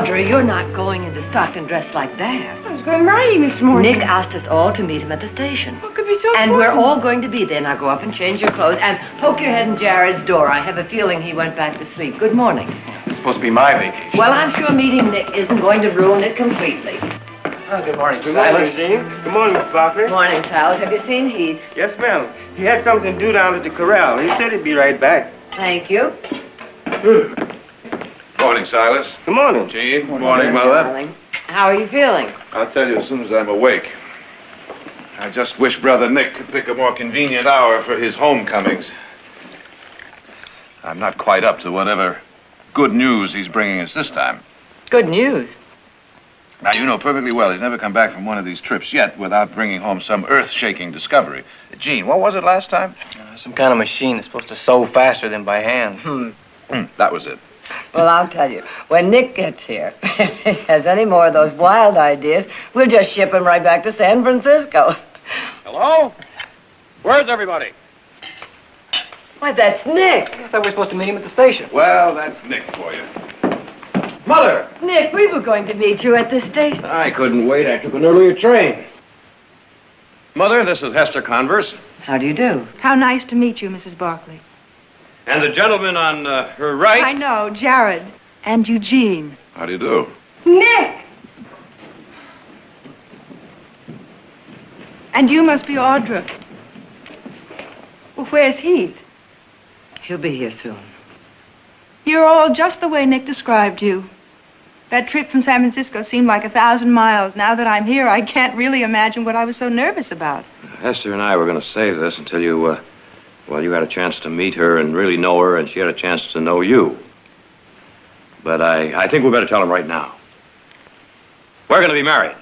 Audrey, you're not going into Stockton dressed like that. I was going riding this morning. Nick asked us all to meet him at the station. What could be so And important? we're all going to be there. Now go up and change your clothes and poke your head in Jared's door. I have a feeling he went back to sleep. Good morning. It's supposed to be my vacation. Well, I'm sure meeting Nick isn't going to ruin it completely. Oh, good morning, Good Silas. morning, Jean. Good morning, Miss Barkley. Morning, Silas. Have you seen Heath? Yes, ma'am. He had something to do down at the corral. He said he'd be right back. Thank you. Morning, Silas. Good morning. Gene. Good morning, Mother. Darling. How are you feeling? I'll tell you as soon as I'm awake. I just wish Brother Nick could pick a more convenient hour for his homecomings. I'm not quite up to whatever good news he's bringing us this time. Good news. Now, you know perfectly well he's never come back from one of these trips yet without bringing home some earth-shaking discovery. Gene, what was it last time? Some kind of machine that's supposed to sew faster than by hand. That was it. Well, I'll tell you, when Nick gets here, if he has any more of those wild ideas, we'll just ship him right back to San Francisco. Hello? Where's everybody? Why, that's Nick. I thought we were supposed to meet him at the station. Well, that's Nick for you. Mother! Nick, we were going to meet you at the station. I couldn't wait. I took an earlier train. Mother, this is Hester Converse. How do you do? How nice to meet you, Mrs. Barkley. And the gentleman on her right. I know, Jared. And Eugene. How do you do? Nick! And you must be Audra. Well, where's Heath? He'll be here soon. You're all just the way Nick described you. That trip from San Francisco seemed like 1,000 miles. Now that I'm here, I can't really imagine what I was so nervous about. Hester and I were going to save this until you, you had a chance to meet her and really know her, and she had a chance to know you. But I think we better tell him right now. We're going to be married.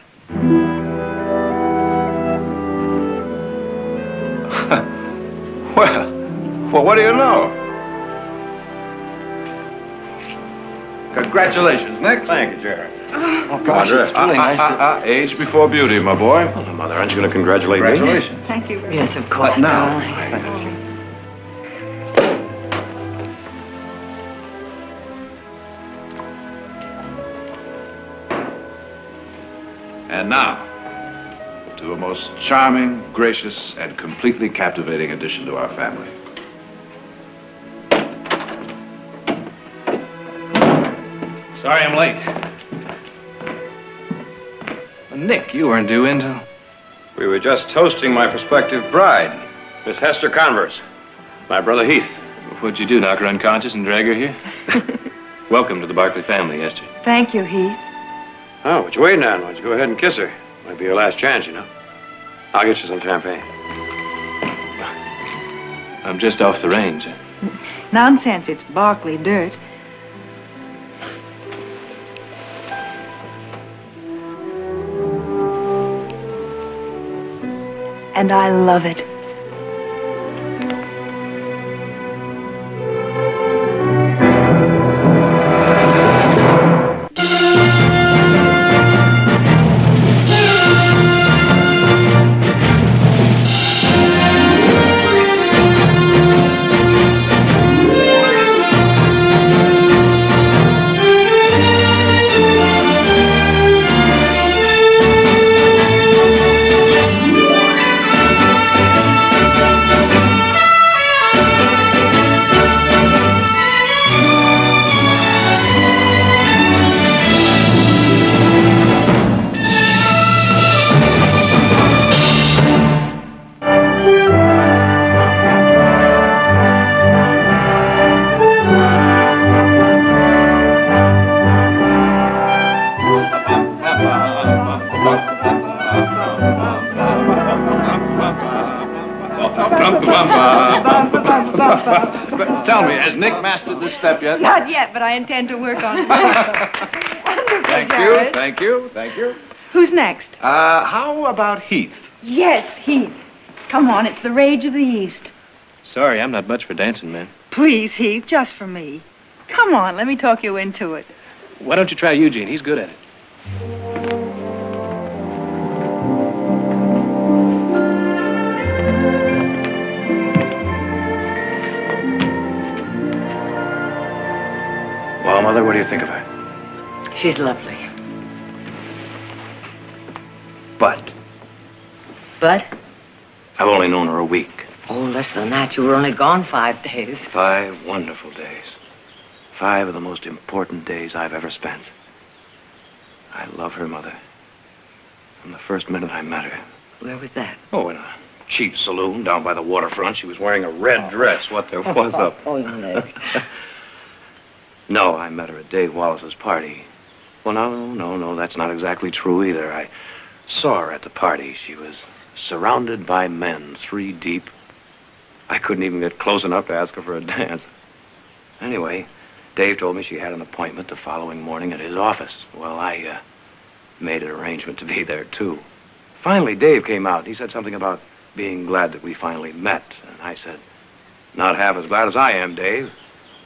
Well, what do you know? Congratulations, Nick. Thank you, Jared. Oh, gosh, it's really nice. Age before beauty, my boy. Well, Mother, aren't you going to congratulate me? Congratulations. Thank you. Yes, of course. now. darling. And now, to a most charming, gracious, and completely captivating addition to our family. Sorry I'm late. Nick, you weren't due in till... We were just toasting my prospective bride, Miss Hester Converse. My brother Heath. What'd you do, knock her unconscious and drag her here? Welcome to the Barkley family, Hester. Thank you, Heath. Oh, what you waiting on? Why don't you go ahead and kiss her? Might be your last chance, you know. I'll get you some champagne. I'm just off the range. Nonsense, it's Barkley dirt. And I love it. Tell me, has Nick mastered this step yet? Not yet, but I intend to work on it. Wonderful, Thank you, Jared. thank you, thank you. Who's next? How about Heath? Yes, Heath. Come on, it's the rage of the East. Sorry, I'm not much for dancing, man. Please, Heath, just for me. Come on, let me talk you into it. Why don't you try Eugene? He's good at it. Well, Mother, what do you think of her? She's lovely. But But, I've only known her a week. oh, less than that. You were only gone 5 days. 5 wonderful days. 5 of the most important days I've ever spent. I love her, Mother. From the first minute I met her. Where was that? Oh, in a cheap saloon down by the waterfront. She was wearing a red dress. What there was up. Oh, your leg. No, I met her at Dave Wallace's party. Well, no, that's not exactly true either. I saw her at the party. She was surrounded by men, 3 deep. I couldn't even get close enough to ask her for a dance. Anyway, Dave told me she had an appointment the following morning at his office. Well, I made an arrangement to be there, too. Finally, Dave came out. He said something about being glad that we finally met. And I said, not half as glad as I am, Dave.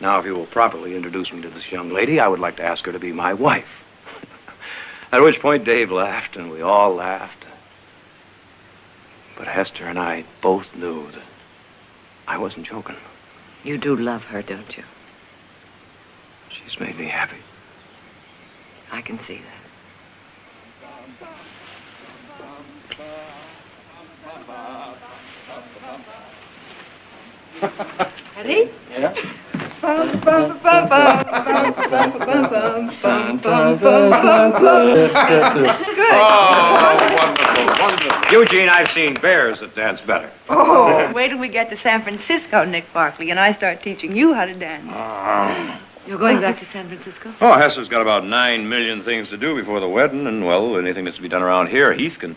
Now, if you will properly introduce me to this young lady, I would like to ask her to be my wife. At which point, Dave laughed, and we all laughed. But Hester and I both knew that I wasn't joking. You do love her, don't you? She's made me happy. I can see that. Ready? Yeah? Bum, bum, bum, bum, bum, bum, bum, bum, bum, bum, Good. Oh, wonderful. Eugene, I've seen bears that dance better. Oh, wait till we get to San Francisco, Nick Barkley, and I start teaching you how to dance. You're going back to San Francisco? Oh, Hester's got about 9 million things to do before the wedding, and, well, anything that's to be done around here, Heath can...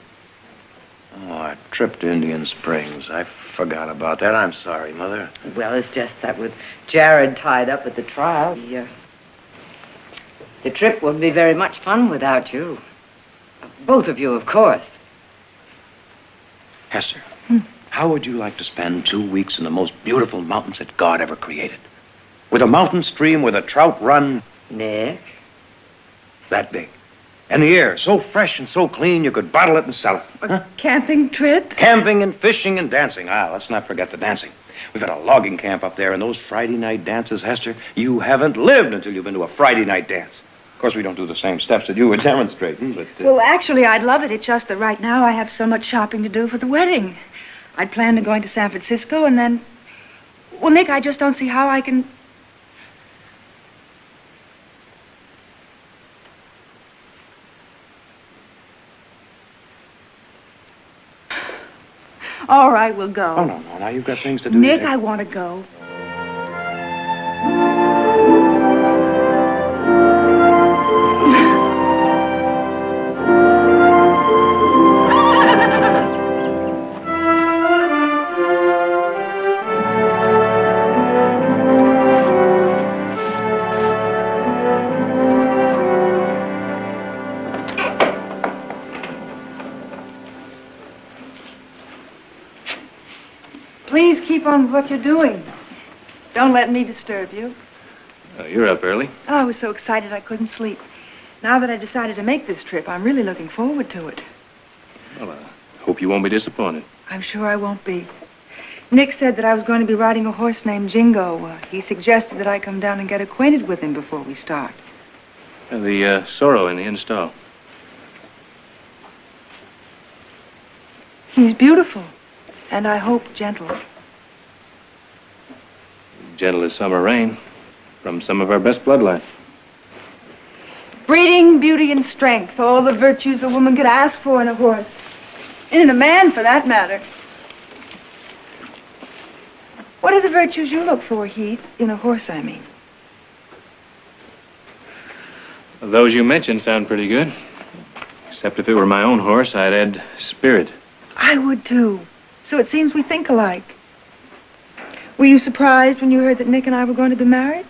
Oh, a trip to Indian Springs. I forgot about that. I'm sorry, Mother. Well, it's just that with Jared tied up at the trial, the trip wouldn't be very much fun without you. Both of you, of course. Hester, how would you like to spend 2 weeks in the most beautiful mountains that God ever created? With a mountain stream where the trout run Nick? that big. And the air so fresh and so clean you could bottle it and sell it. A camping trip? Camping and fishing and dancing. Let's not forget the dancing. We've got a logging camp up there, and those Friday night dances, Hester, you haven't lived until you've been to a Friday night dance. Of course, we don't do the same steps that you were demonstrating, but... Well, actually, I'd love it. It's just that right now I have so much shopping to do for the wedding. I'd planned on going to San Francisco, and then... Well, Nick, I just don't see how I can... All right, we'll go. Oh, no. Now you've got things to do. Nick, I want to go. Please keep on with what you're doing. Don't let me disturb you. You're up early. Oh, I was so excited I couldn't sleep. Now that I decided to make this trip, I'm really looking forward to it. Well, I hope you won't be disappointed. I'm sure I won't be. Nick said that I was going to be riding a horse named Jingo. He suggested that I come down and get acquainted with him before we start. The sorrel in the install. He's beautiful, and I hope gentle. Gentle as summer rain from some of our best bloodline. Breeding, beauty, and strength, all the virtues a woman could ask for in a horse. And in a man, for that matter. What are the virtues you look for, Heath? In a horse, I mean. Those you mentioned sound pretty good. Except if it were my own horse, I'd add spirit. I would, too. So it seems we think alike. Were you surprised when you heard that Nick and I were going to be married?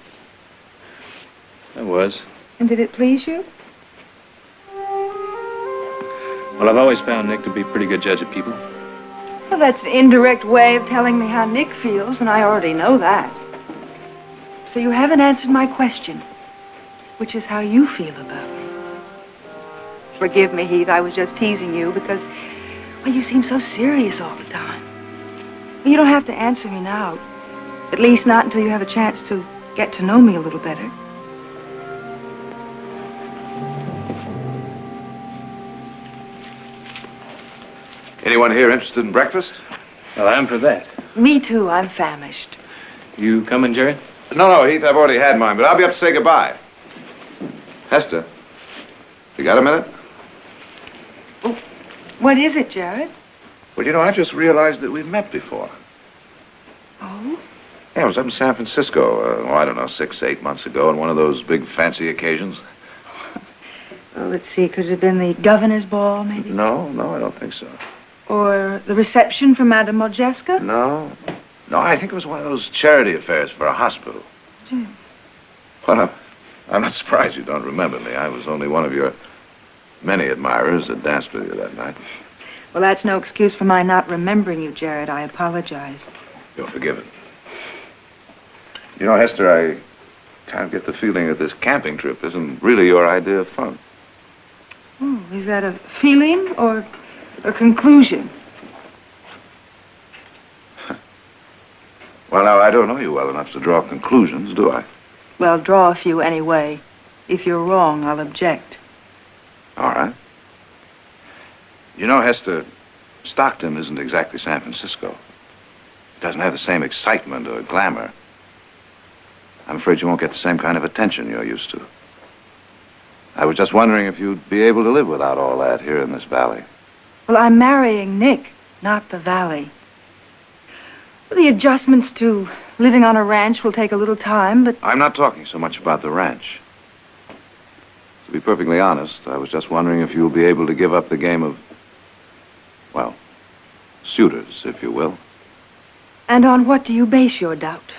I was. And did it please you? Well, I've always found Nick to be a pretty good judge of people. Well, that's an indirect way of telling me how Nick feels, and I already know that. So you haven't answered my question, which is how you feel about me. Forgive me, Heath, I was just teasing you because, well, you seem so serious all the time. You don't have to answer me now. At least not until you have a chance to get to know me a little better. Anyone here interested in breakfast? Well, I'm for that. Me too. I'm famished. You coming, Jared? No, Heath, I've already had mine, but I'll be up to say goodbye. Hester, you got a minute? What is it, Jared? Well, you know, I've just realized that we've met before. Oh? Yeah, I was up in San Francisco, I don't know, 6, 8 months ago on one of those big fancy occasions. Well, let's see. Could it have been the governor's ball, maybe? No, I don't think so. Or the reception for Madame Modjeska? No, I think it was one of those charity affairs for a hospital. Gee. Well, I'm not surprised you don't remember me. I was only one of your many admirers that danced with you that night. Well, that's no excuse for my not remembering you, Jared. I apologize. You're forgiven. You know, Hester, I kind of get the feeling that this camping trip isn't really your idea of fun. Oh, is that a feeling or a conclusion? Well, now, I don't know you well enough to draw conclusions, do I? Well, draw a few anyway. If you're wrong, I'll object. All right. You know, Hester, Stockton isn't exactly San Francisco. It doesn't have the same excitement or glamour. I'm afraid you won't get the same kind of attention you're used to. I was just wondering if you'd be able to live without all that here in this valley. Well, I'm marrying Nick, not the valley. The adjustments to living on a ranch will take a little time, but... I'm not talking so much about the ranch. To be perfectly honest, I was just wondering if you'll be able to give up the game of, well, suitors, if you will. And on what do you base your doubt?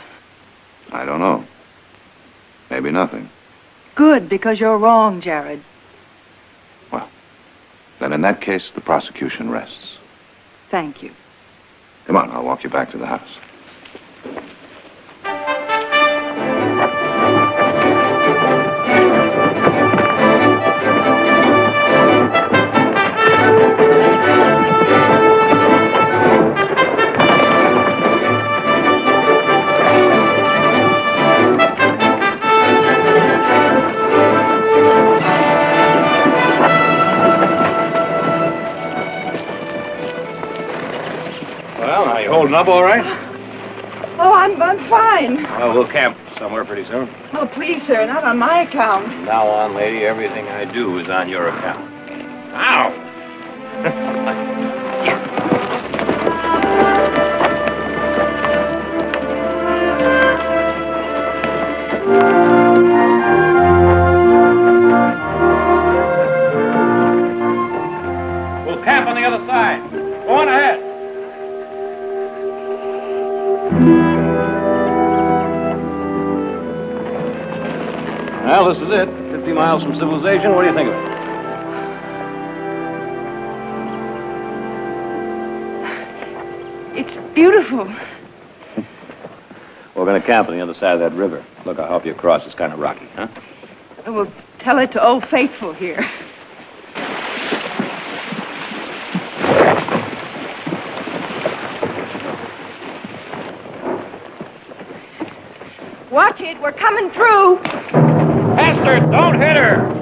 I don't know. Maybe nothing. Good, because you're wrong, Jared. Well, then in that case, the prosecution rests. Thank you. Come on, I'll walk you back to the house. Well, are you holding up all right? Oh, I'm fine. Well, we'll camp somewhere pretty soon. Oh, please, sir, not on my account. From now on, lady, everything I do is on your account. Ow! We'll camp on the other side. Go on ahead. Well, this is it. 50 miles from civilization. What do you think of it? It's beautiful. We're going to camp on the other side of that river. Look, I'll help you across. It's kind of rocky, huh? We'll tell it to Old Faithful here. Watch it, we're coming through. Hester, don't hit her!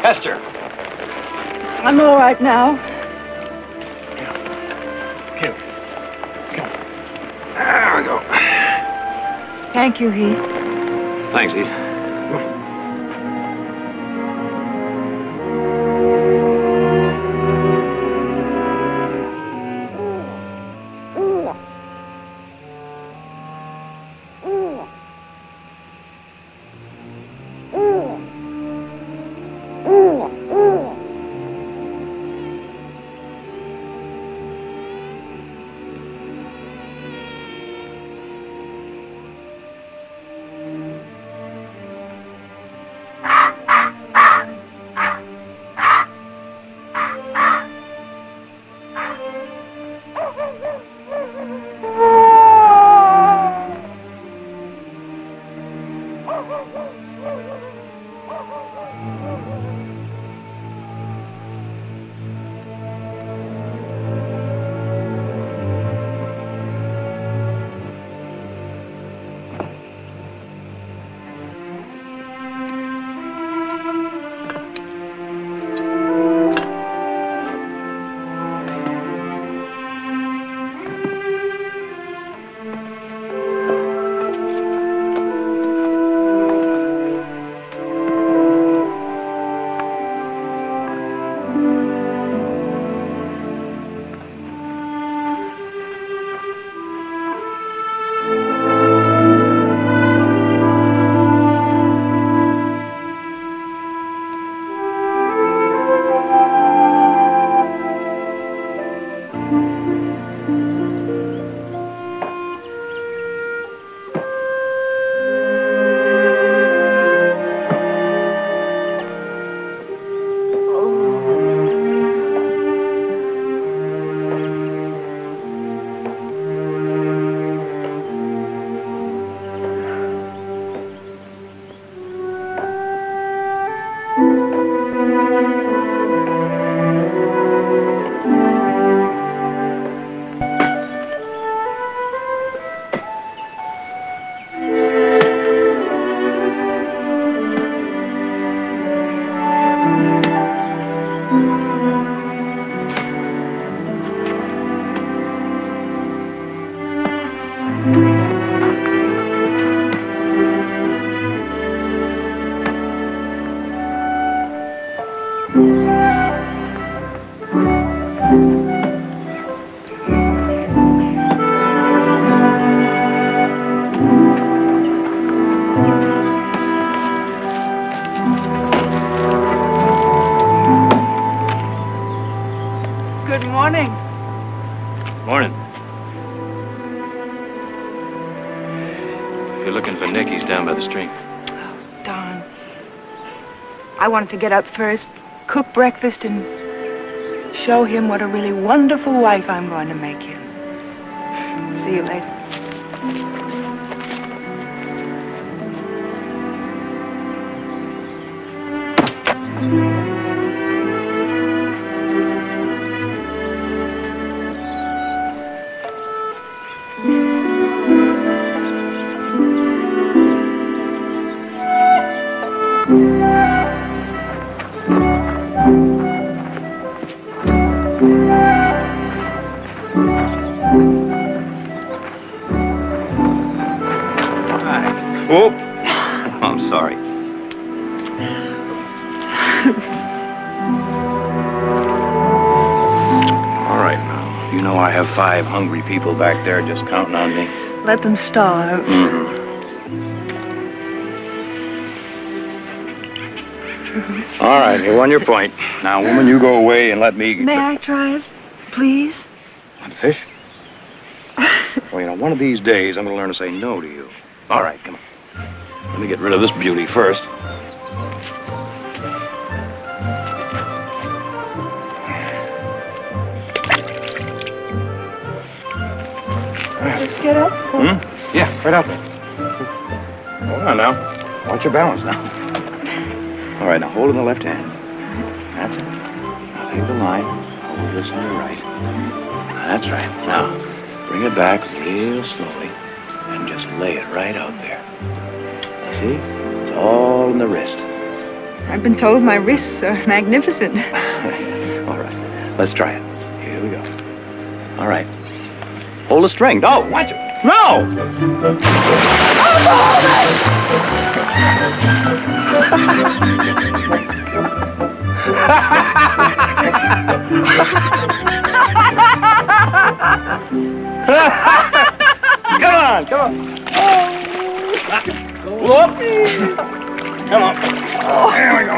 Hester! I'm all right now. There we go. Thank you, Heath. Thanks, Heath. Good morning. Morning. If you're looking for Nick, he's down by the stream. Darn. I wanted to get up first, cook breakfast, and show him what a really wonderful wife I'm going to make him. See you later. Whoop. I'm sorry. All right, now. You know I have 5 hungry people back there just counting on me. Let them starve. All right, you won your point. Now, woman, you go away and let me... May I try it, please? Want fish? Well, you know, one of these days I'm going to learn to say no to you. All right, come on. Let me get rid of this beauty first. Let's get up. Yeah, right out there. Hold on now. Watch your balance now. All right, now hold in the left hand. That's it. Now take the line. Hold this in your right. That's right. Now, bring it back real slowly and just lay it right out there. See? It's all in the wrist. I've been told my wrists are magnificent. All right, let's try it. Here we go. All right. Hold the string. No, watch it. No! Come on, come on. Whoop. Come on. There we go.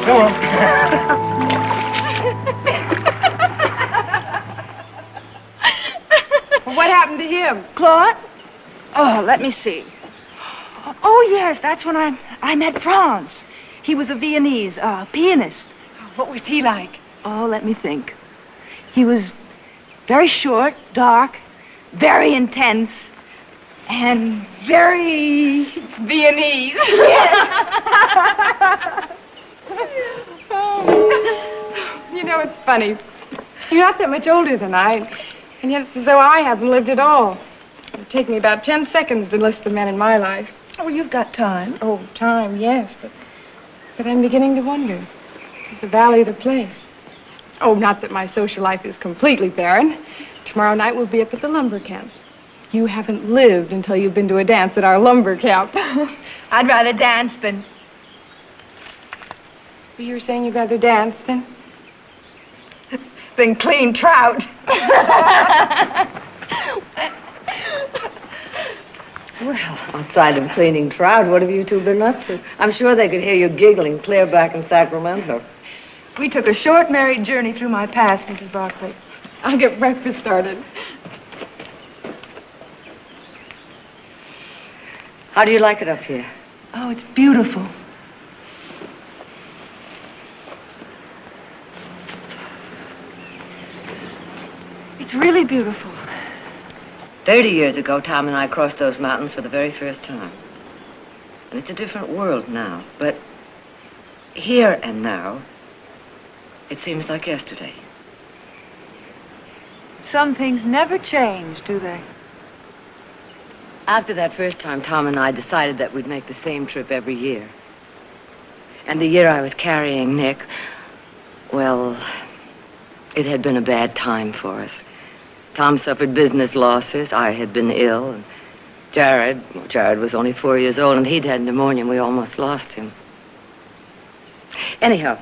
Come on. What happened to him? Claude? Oh, let me see. Oh, yes, that's when I met Franz. He was a Viennese pianist. What was he like? Oh, let me think. He was very short, dark, very intense, and very Viennese. Yes. You know, it's funny. You're not that much older than I, and yet it's as though I haven't lived at all. It'd take me about 10 seconds to list the men in my life. Oh, you've got time. Oh, time, yes, but I'm beginning to wonder. Is the valley the place? Oh, not that my social life is completely barren. Tomorrow night we'll be up at the lumber camp. You haven't lived until you've been to a dance at our lumber camp. I'd rather dance than... You were saying you'd rather dance than clean trout. Well, outside of cleaning trout, what have you two been up to? I'm sure they could hear you giggling clear back in Sacramento. We took a short married journey through my past, Mrs. Barkley. I'll get breakfast started. How do you like it up here? Oh, it's beautiful. It's really beautiful. 30 years ago, Tom and I crossed those mountains for the very first time. And it's a different world now, but here and now, it seems like yesterday. Some things never change, do they? After that first time, Tom and I decided that we'd make the same trip every year. And the year I was carrying Nick, well, it had been a bad time for us. Tom suffered business losses. I had been ill. And Jared was only 4 years old, and he'd had pneumonia, and we almost lost him. Anyhow,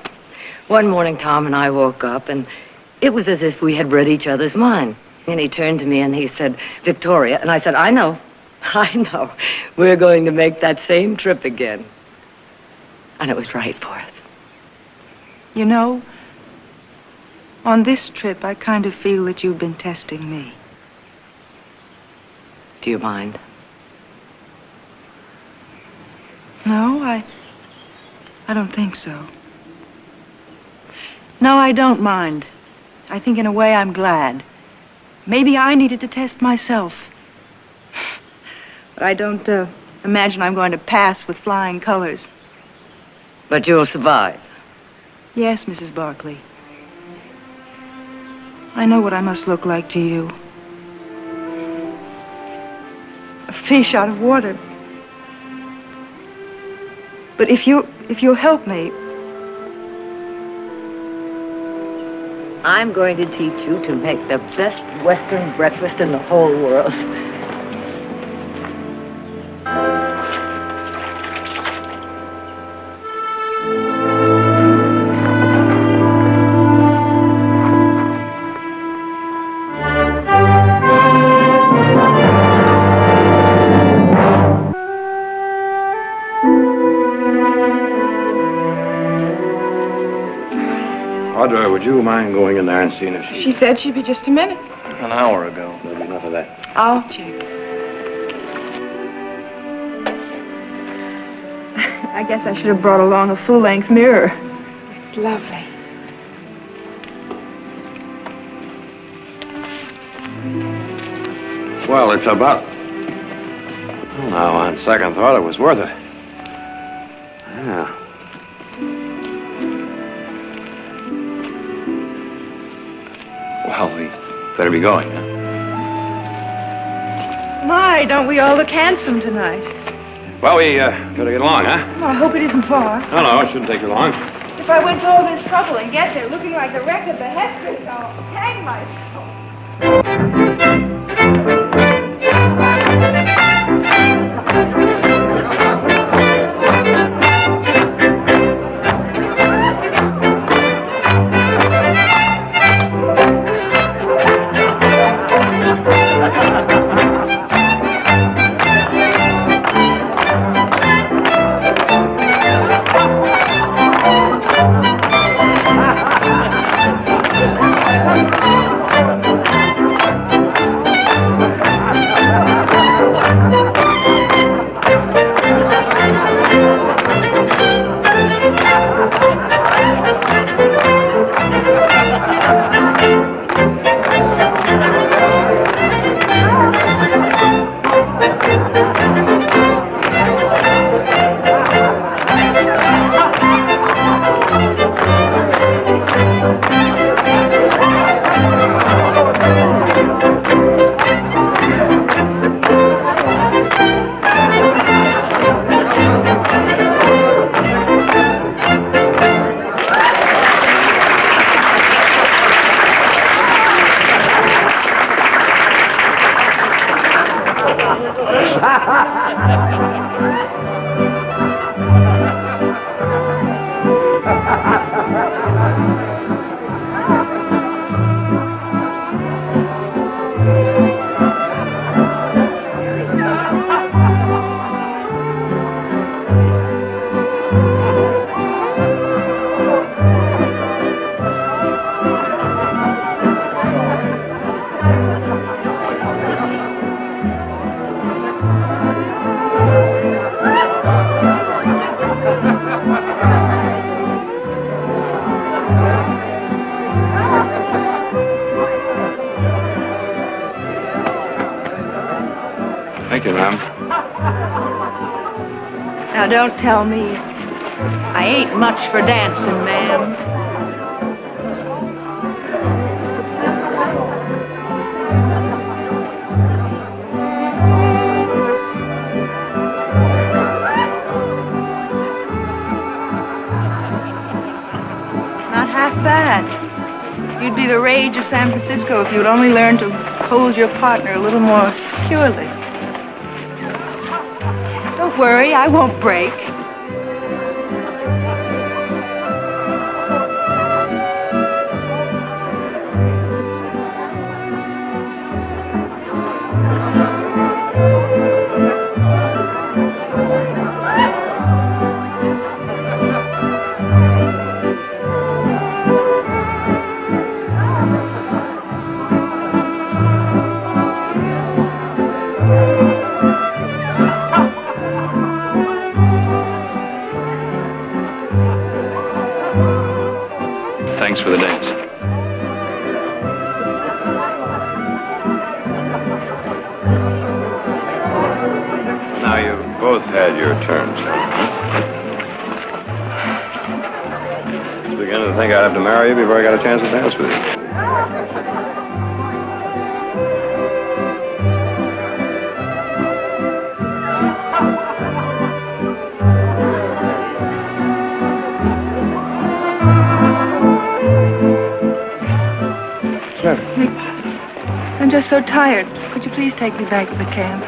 one morning, Tom and I woke up, and it was as if we had read each other's mind. And he turned to me, and he said, Victoria, and I said, I know. We're going to make that same trip again. And it was right for us. You know, on this trip, I kind of feel that you've been testing me. Do you mind? No, I don't think so. No, I don't mind. I think in a way I'm glad. Maybe I needed to test myself. But I don't imagine I'm going to pass with flying colors. But you'll survive. Yes, Mrs. Barkley. I know what I must look like to you. A fish out of water. But if you'll help me, I'm going to teach you to make the best Western breakfast in the whole world. Audra, would you mind going in there and seeing if She said she'd be just a minute. An hour ago. There'll be enough of that. I'll check. I guess I should have brought along a full-length mirror. It's lovely. Well, it's about... Well, now, on second thought, it was worth it. Yeah. Well, we better be going, huh? My, don't we all look handsome tonight? Well, we better get along, huh? Oh, I hope it isn't far. No, it shouldn't take you long. If I went to all this trouble and get there looking like the wreck of the Hesperus, I'll hang myself. Now, don't tell me. I ain't much for dancing, ma'am. Not half bad. You'd be the rage of San Francisco if you'd only learn to hold your partner a little more securely. Don't worry, I won't break. Thanks for the dance. Now you've both had your turns. I was beginning to think I'd have to marry you before I got a chance to dance with you. I'm just so tired. Could you please take me back to the camp?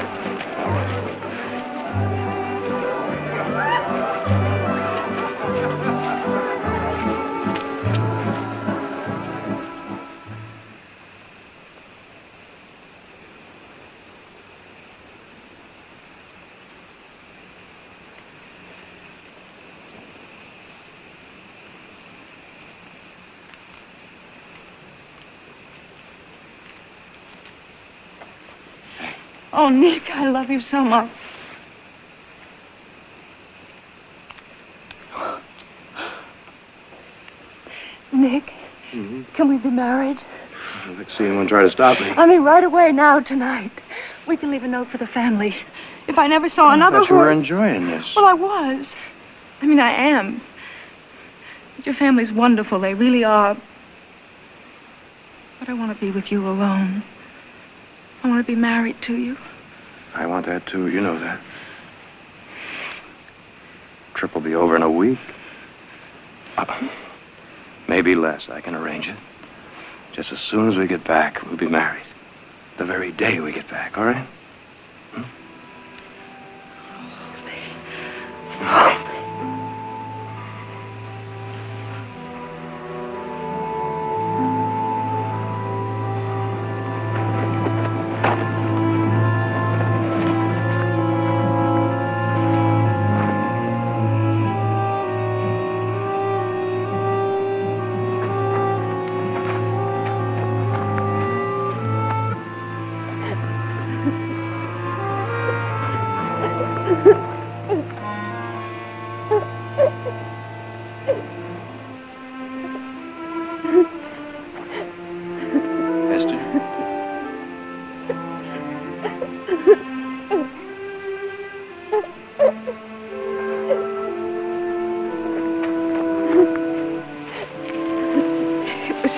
Oh, Nick, I love you so much. Nick, can we be married? I'd like to see anyone try to stop me. I mean, right away now, tonight. We can leave a note for the family. If I never saw another I thought you were horse- enjoying this. Well, I was. I mean, I am. But your family's wonderful. They really are. But I want to be with you alone. I want to be married to you. I want that, too. You know that. Trip will be over in a week. Maybe less. I can arrange it. Just as soon as we get back, we'll be married. The very day we get back, all right?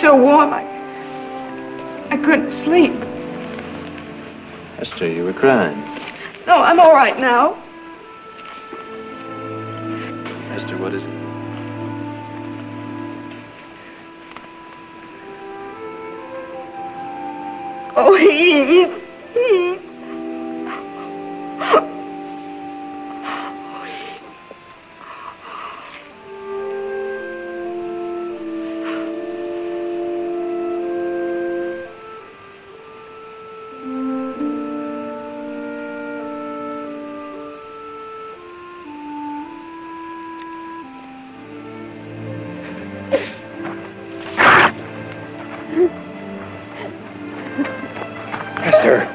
So warm, I couldn't sleep. Esther, you were crying. No, I'm all right now. Esther, what is it? Oh, he. Esther.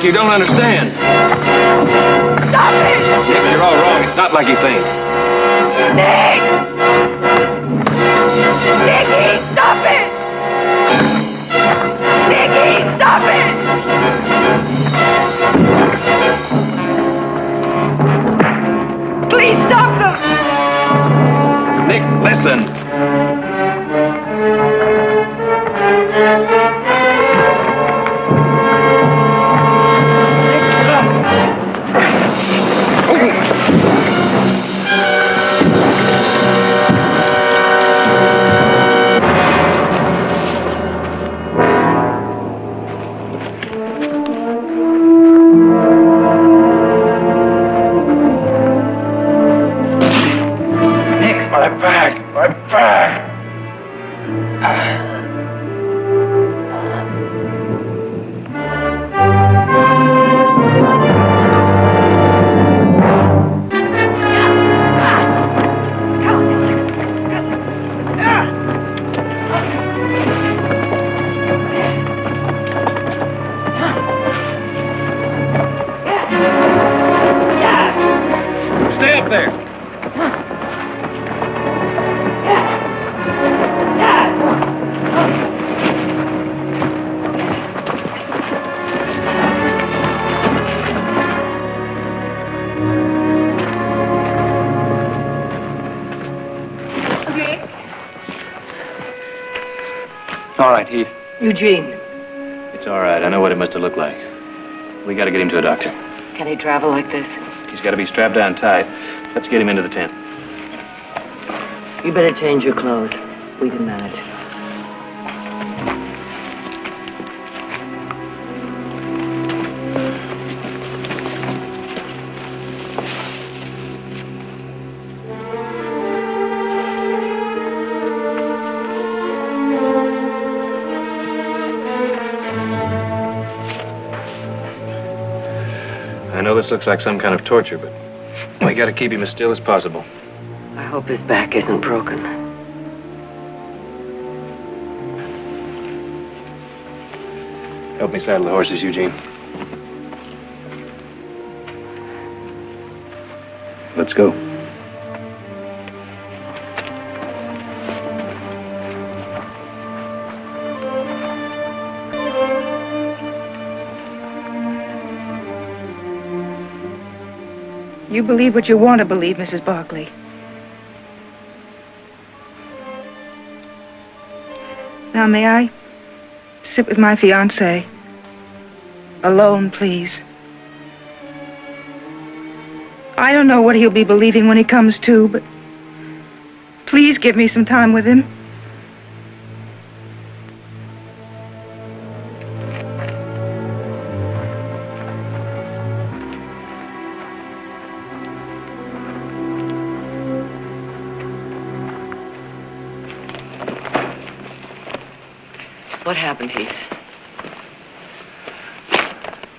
you don't understand. Stop it! Nick, you're all wrong. It's not like you think. Nick! Nicky, stop it! Nicky, stop it! Please stop them! Nick, listen. My back. Stay up there. All right, Heath. Eugene, It's all right. I know what it must have looked like. We got to get him to a doctor. can he travel like this? He's got to be strapped down tight. Let's get him into the tent. You better change your clothes. We can manage. I know this looks like some kind of torture, but we got to keep him as still as possible. I hope his back isn't broken. Help me saddle the horses, Eugene. Let's go. You believe what you want to believe, Mrs. Barkley. Now, may I sit with my fiancé? Alone, please. I don't know what he'll be believing when he comes to, but please give me some time with him. What happened, Heath?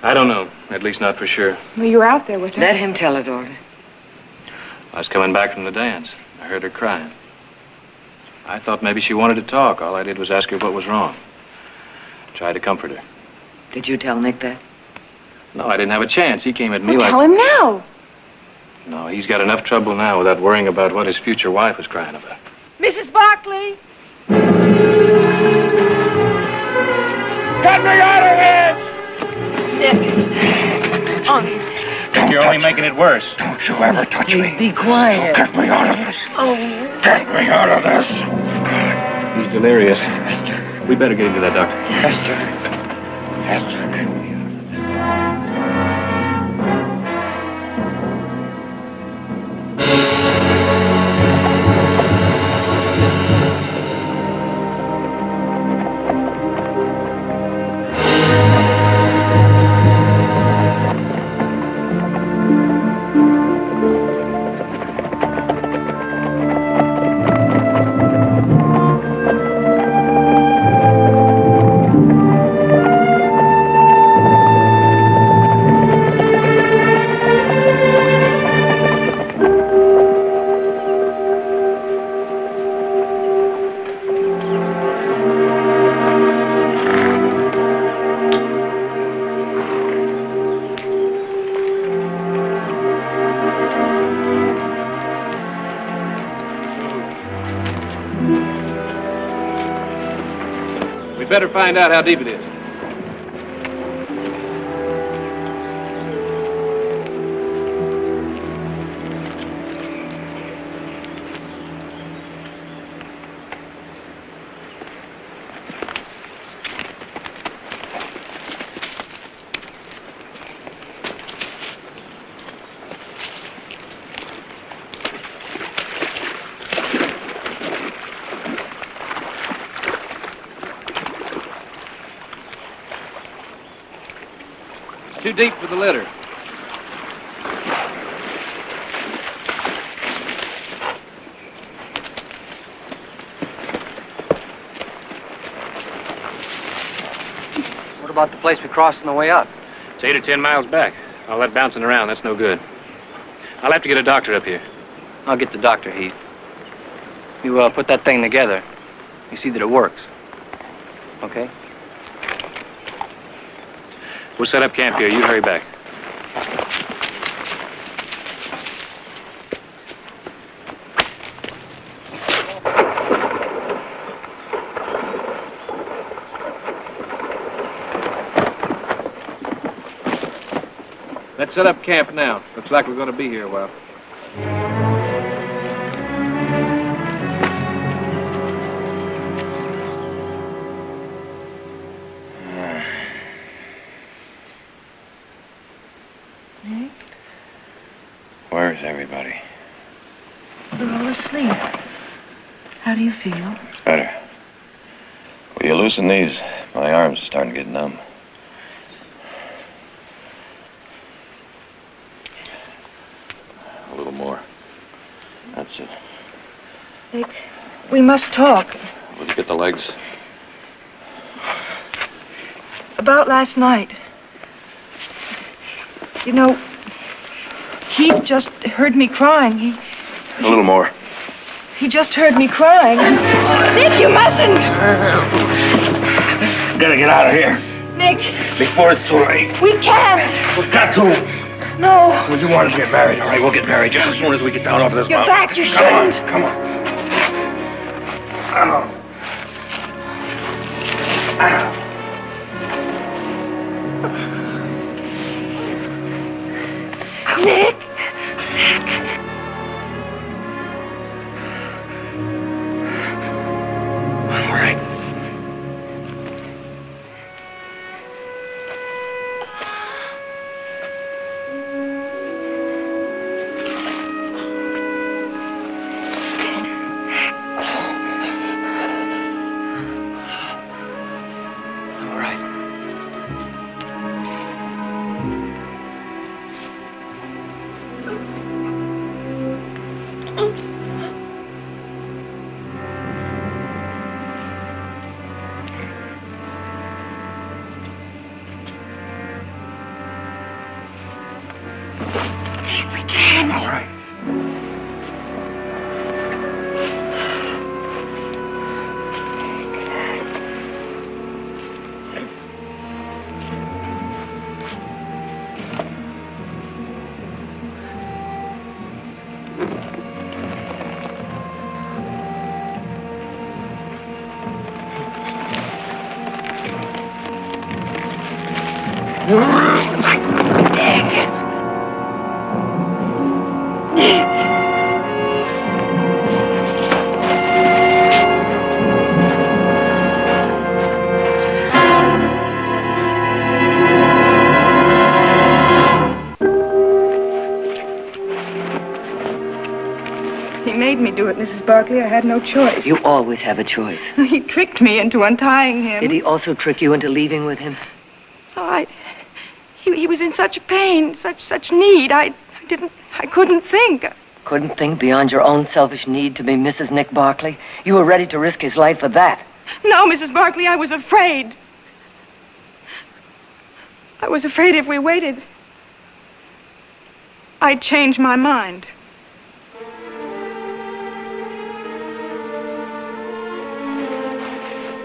I don't know. At least not for sure. Well, you were out there with her. Let him tell it, Order. I was coming back from the dance. I heard her crying. I thought maybe she wanted to talk. All I did was ask her what was wrong. Tried to comfort her. Did you tell Nick that? No, I didn't have a chance. He came at me Well, like... tell him now. No, he's got enough trouble now without worrying about what his future wife was crying about. Mrs. Barkley! Get me out of here! Nick, you're only making it worse. Don't you ever touch me. Be quiet. Get me out of this. Get me out of this. He's delirious. We better get him to that doctor. Esther, get me out of this. We'd better find out how deep it is. Too deep for the litter. What about the place we crossed on the way up? It's 8 or 10 miles back. All that bouncing around, that's no good. I'll have to get a doctor up here. I'll get the doctor, Heath. You put that thing together. You see that it works. Okay? We'll set up camp here. You hurry back. Let's set up camp now. Looks like we're going to be here a while. Nick? Where's everybody? They're all asleep. How do you feel? Better. Will you loosen these? My arms are starting to get numb. A little more. That's it. Nick, we must talk. Will you get the legs? About last night. You know, Heath just heard me crying. A little more. He just heard me crying. Nick, you mustn't! Gotta get out of here. Nick, Before it's too late. we can't. We've got to. No. Well, you want to get married, all right? We'll get married just as soon as we get down off this You're mountain. back, you Come shouldn't. on, come on. Nick. All right. All right. We can't. All right. He made me do it, Mrs. Barkley. I had no choice. You always have a choice. He tricked me into untying him. Did he also trick you into leaving with him? Oh, he was in such pain, such need. I couldn't think. Couldn't think beyond your own selfish need to be Mrs. Nick Barkley? You were ready to risk his life for that. No, Mrs. Barkley, I was afraid. I was afraid if we waited, I'd change my mind.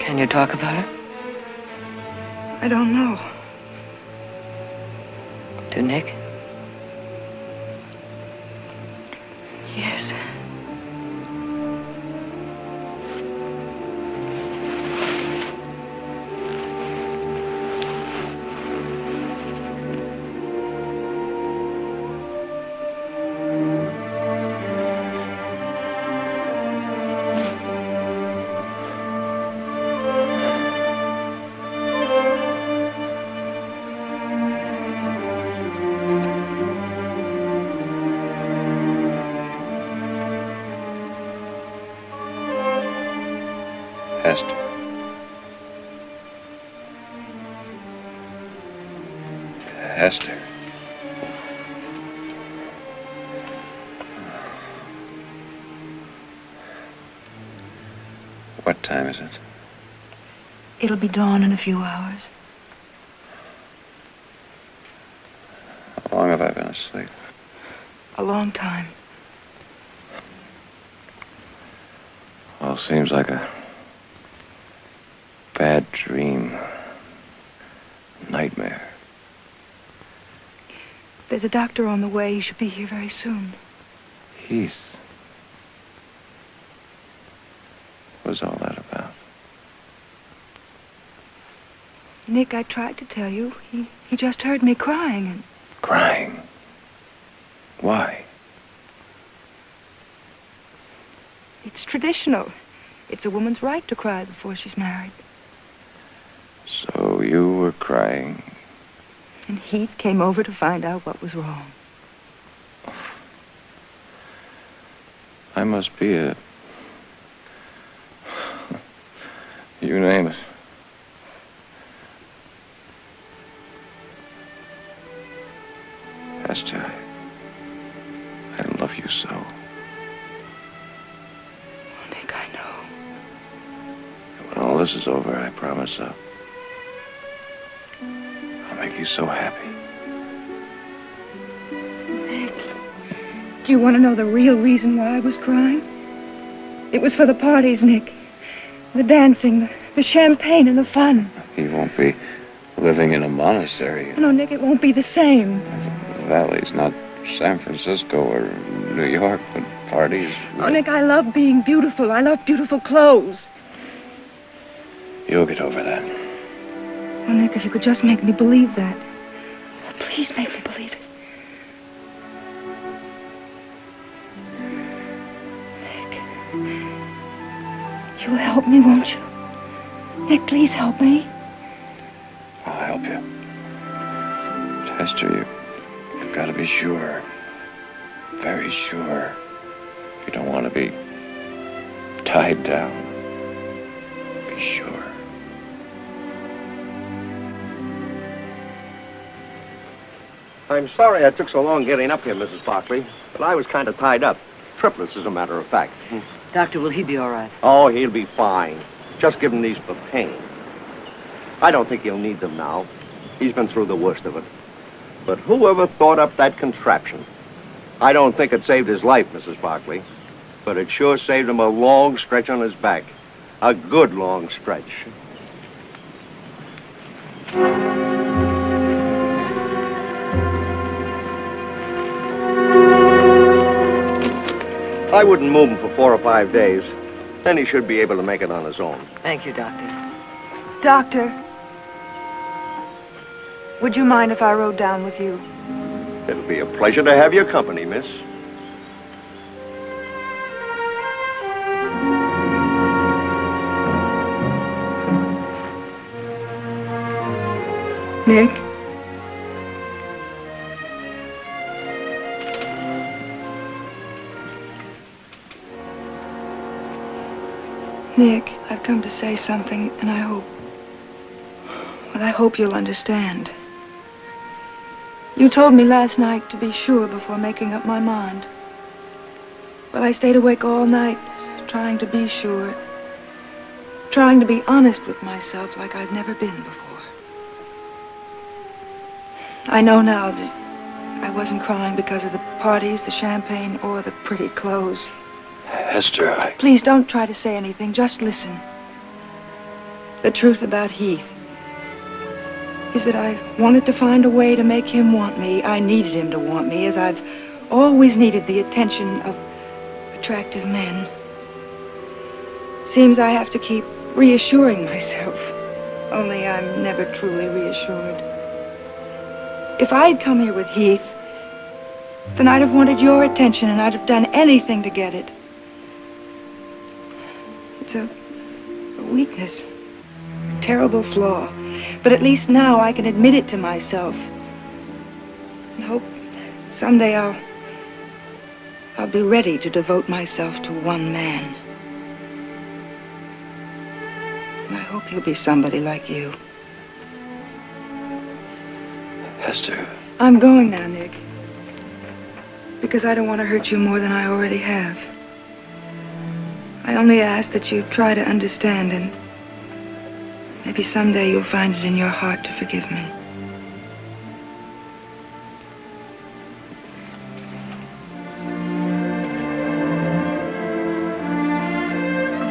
Can you talk about it? I don't know. To Nick? Yes. Hester. Hester. What time is it? It'll be dawn in a few hours. How long have I been asleep? A long time. Well, seems like a bad dream. Nightmare. There's a doctor on the way. He should be here very soon. Heath. What was all that about? Nick, I tried to tell you. He just heard me crying and... Crying? Why? It's traditional. It's a woman's right to cry before she's married. So you were crying. And Heath came over to find out what was wrong. I must be a... You name it. Hester, I love you so. Oh, Nick, I know. When all this is over, I promise I'll make you so happy. Nick, do you want to know the real reason why I was crying? It was for the parties, Nick. The dancing, the champagne, and the fun. You won't be living in a monastery. No, Nick, it won't be the same. The Valley's not San Francisco or New York, but parties. Oh, Nick, I love being beautiful. I love beautiful clothes. You'll get over that. Oh, Nick, if you could just make me believe that. Oh, please make me believe it. Nick, you'll help me, won't you? Nick, please help me. I'll help you. But Hester, you've got to be sure. Very sure. You don't want to be tied down. Be sure. I'm sorry I took so long getting up here, Mrs. Barkley, but I was kind of tied up. Triplets, as a matter of fact. Doctor, will he be all right? Oh, he'll be fine. Just give him these for pain. I don't think he'll need them now. He's been through the worst of it. But whoever thought up that contraption? I don't think it saved his life, Mrs. Barkley, but it sure saved him a long stretch on his back. A good long stretch. I wouldn't move him for 4 or 5 days. Then he should be able to make it on his own. Thank you, Doctor. Doctor, would you mind if I rode down with you? It'll be a pleasure to have your company, miss. Nick? Nick, I've come to say something, and I hope you'll understand. You told me last night to be sure before making up my mind. But I stayed awake all night, trying to be sure. Trying to be honest with myself like I've never been before. I know now that I wasn't crying because of the parties, the champagne, or the pretty clothes. Hester, Please don't try to say anything. Just listen. The truth about Heath is that I wanted to find a way to make him want me. I needed him to want me, as I've always needed the attention of attractive men. Seems I have to keep reassuring myself, only I'm never truly reassured. If I'd come here with Heath, then I'd have wanted your attention, and I'd have done anything to get it. It's a weakness, a terrible flaw. But at least now I can admit it to myself. And hope someday I'll be ready to devote myself to one man. hope he'll be somebody like you. Esther. I'm going now, Nick. Because I don't want to hurt you more than I already have. I only ask that you try to understand, and maybe someday you'll find it in your heart to forgive me.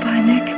Bye, Nick.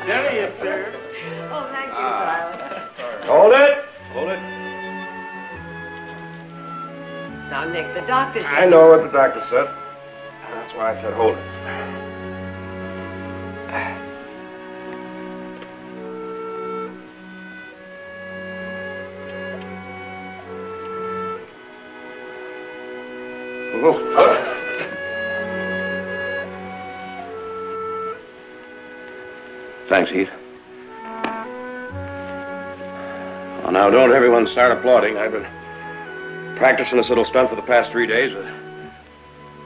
There he is, sir. Oh, thank you, Silas. Hold it. Hold it. Now, Nick, the doctor said... I know what the doctor said. That's why I said hold it. Thanks, Heath. Well, now, don't everyone start applauding. I've been practicing this little stunt for the past 3 days with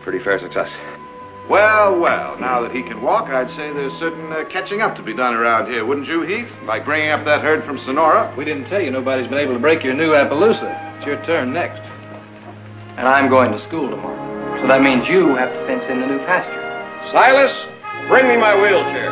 pretty fair success. Well, well, now that he can walk, I'd say there's certain catching up to be done around here, wouldn't you, Heath? Like bringing up that herd from Sonora. We didn't tell you nobody's been able to break your new Appaloosa. It's your turn next. And I'm going to school tomorrow. So that means you have to fence in the new pasture. Silas, bring me my wheelchair.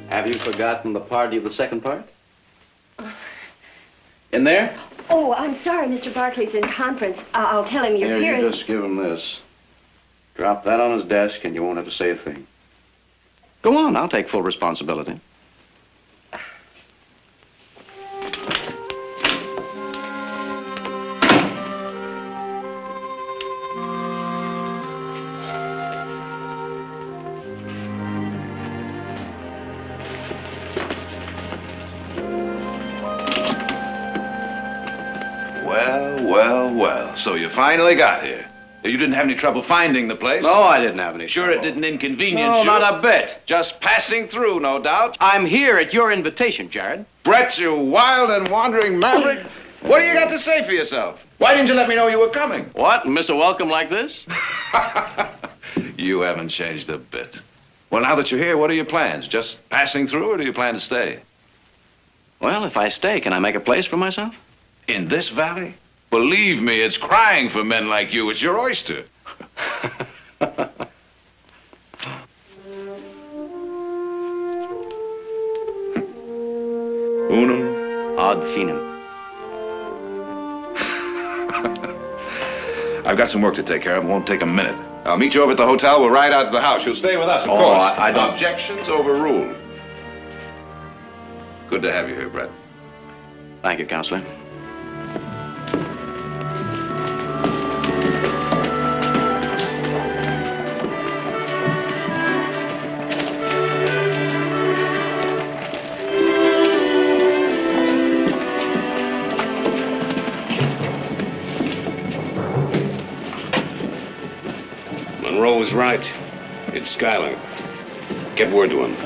Have you forgotten the party of the second part? In there? Oh, I'm sorry, Mr. Barkley's in conference. I'll tell him you're here. You just give him this. Drop that on his desk and you won't have to say a thing. Go on, I'll take full responsibility. Well, so you finally got here. You didn't have any trouble finding the place? No, I didn't have any Sure trouble. it didn't inconvenience No, you? not a bit. Just passing through, no doubt. I'm here at your invitation, Jared. Brett, you wild and wandering maverick. What do you got to say for yourself? Why didn't you let me know you were coming? What, miss a welcome like this? You haven't changed a bit. Well, now that you're here, what are your plans? Just passing through, or do you plan to stay? Well, if I stay, can I make a place for myself? In this valley? Believe me, it's crying for men like you. It's your oyster. Unum ad finem. I've got some work to take care of. It won't take a minute. I'll meet you over at the hotel. We'll ride out to the house. You'll stay with us, of course. I don't... Objections overruled. Good to have you here, Brett. Thank you, Counselor. Monroe was right. It's Schuyler. Get word to him.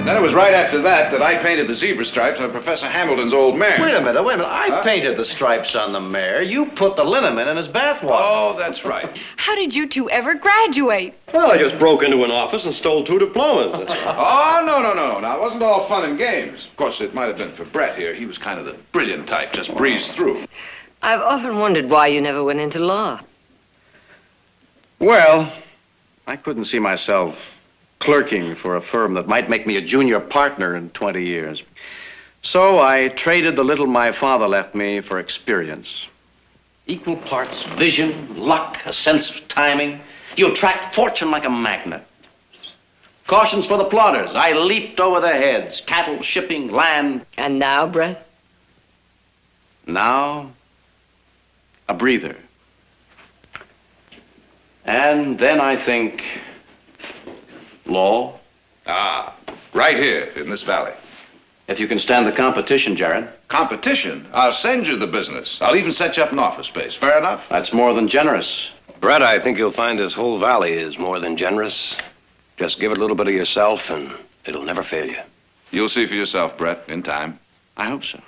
Then it was right after that I painted the zebra stripes on Professor Hamilton's old mare. Wait a minute. I painted the stripes on the mare. You put the liniment in his bathwater. Oh, that's right. How did you two ever graduate? Well, I just broke into an office and stole 2 diplomas. Oh, no. Now, it wasn't all fun and games. Of course, it might have been for Brett here. He was kind of the brilliant type, just breezed through. I've often wondered why you never went into law. Well, I couldn't see myself clerking for a firm that might make me a junior partner in 20 years. So I traded the little my father left me for experience. Equal parts vision, luck, a sense of timing. You attract fortune like a magnet. Cautions for the plotters. I leaped over their heads. Cattle, shipping, land. And now, Brett? Now, a breather. And then I think law. Ah, right here in this valley. If you can stand the competition, Jared. Competition? I'll send you the business. I'll even set you up an office space. Fair enough? That's more than generous. Brett, I think you'll find this whole valley is more than generous. Just give it a little bit of yourself and it'll never fail you. You'll see for yourself, Brett, in time. I hope so.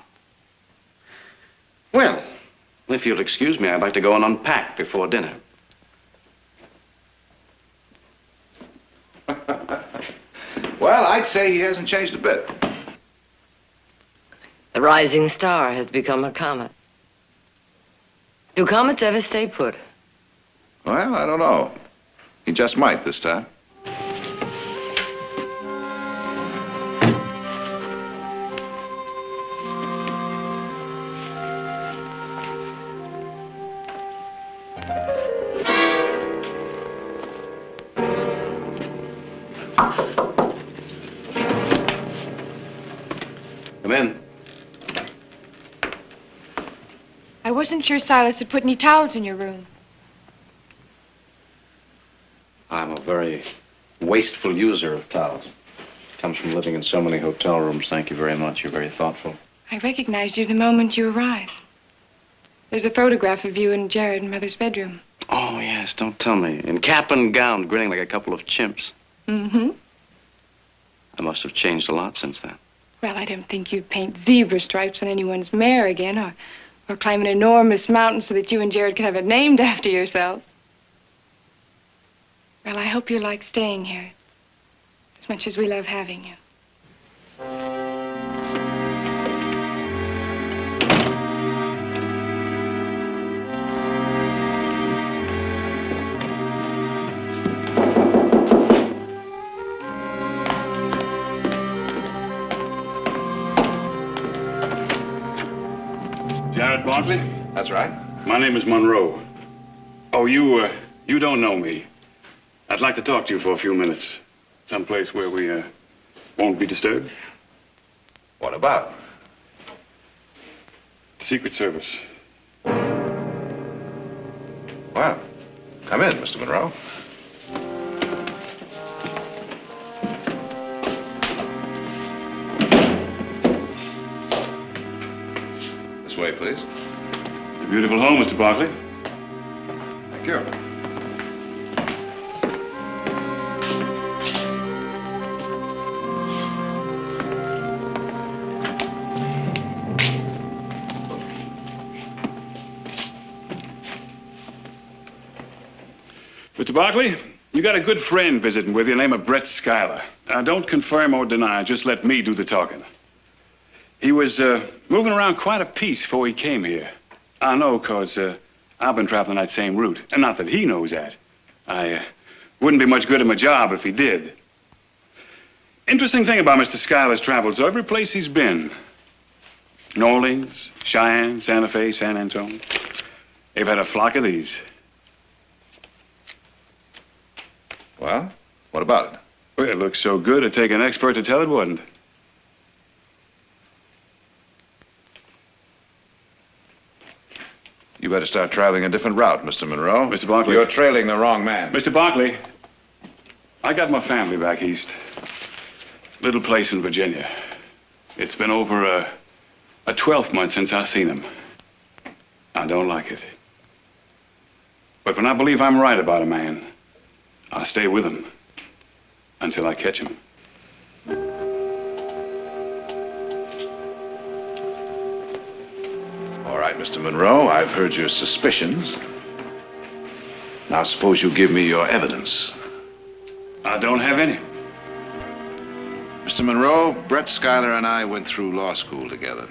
Well, if you'll excuse me, I'd like to go and unpack before dinner. Well, I'd say he hasn't changed a bit. The rising star has become a comet. Do comets ever stay put? Well, I don't know. He just might this time. Come in. I wasn't sure Silas had put any towels in your room. I'm a very wasteful user of towels. Comes from living in so many hotel rooms. Thank you very much. You're very thoughtful. I recognized you the moment you arrived. There's a photograph of you and Jared in Mother's bedroom. Oh, yes, don't tell me. In cap and gown, grinning like a couple of chimps. Mm-hmm. I must have changed a lot since then. Well, I don't think you'd paint zebra stripes on anyone's mare again, or climb an enormous mountain so that you and Jared could have it named after yourself. Well, I hope you like staying here as much as we love having you. Jared Barkley? That's right. My name is Monroe. Oh, you don't know me. I'd like to talk to you for a few minutes. Someplace where we, won't be disturbed. What about? Secret Service. Well, come in, Mr. Monroe. This way, please. It's a beautiful home, Mr. Barkley. Thank you. Mr. Barkley, you got a good friend visiting with you named Brett Schuyler. Now, don't confirm or deny, just let me do the talking. He was moving around quite a piece before he came here. I know, because I've been traveling that same route. And not that he knows that. I wouldn't be much good at my job if he did. Interesting thing about Mr. Schuyler's travels, every place he's been, New Orleans, Cheyenne, Santa Fe, San Antonio, they've had a flock of these. Well, what about it? Well, it looks so good, it'd take an expert to tell it wouldn't. You better start traveling a different route, Mr. Monroe. Mr. Barkley. You're trailing the wrong man. Mr. Barkley, I got my family back east. Little place in Virginia. It's been over a 12th month since I seen them. I don't like it. But when I believe I'm right about a man, I'll stay with him until I catch him. All right, Mr. Monroe, I've heard your suspicions. Now, suppose you give me your evidence. I don't have any. Mr. Monroe, Brett Schuyler and I went through law school together.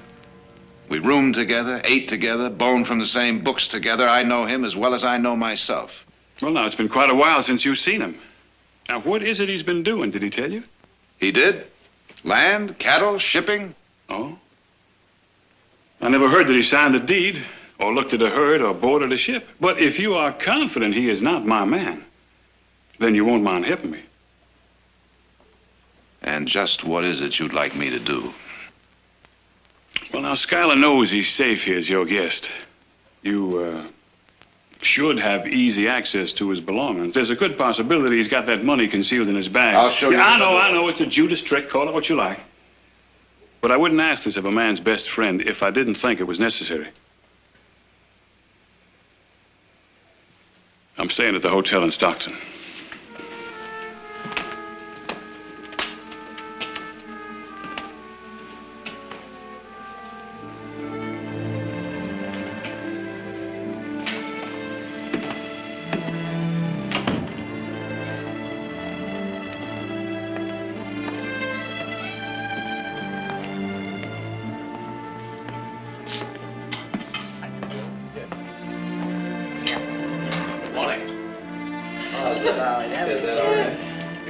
We roomed together, ate together, boned from the same books together. I know him as well as I know myself. Well, now, it's been quite a while since you've seen him. Now, what is it he's been doing? Did he tell you? He did. Land, cattle, shipping. Oh? I never heard that he signed a deed, or looked at a herd, or boarded a ship. But if you are confident he is not my man, then you won't mind helping me. And just what is it you'd like me to do? Well, now, Schuyler knows he's safe here as your guest. You, should have easy access to his belongings. There's a good possibility he's got that money concealed in his bag. I'll show you. I know. It's a Judas trick. Call it what you like. But I wouldn't ask this of a man's best friend if I didn't think it was necessary. I'm staying at the hotel in Stockton.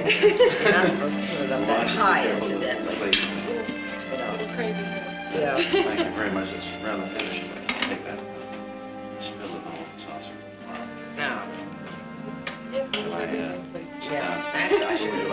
You're not supposed to put it up that high, incidentally. Yeah. Thank you very much. It's rather finished. Take that. Spill it all in the saucer. Now. Yeah. Yeah, actually, I should have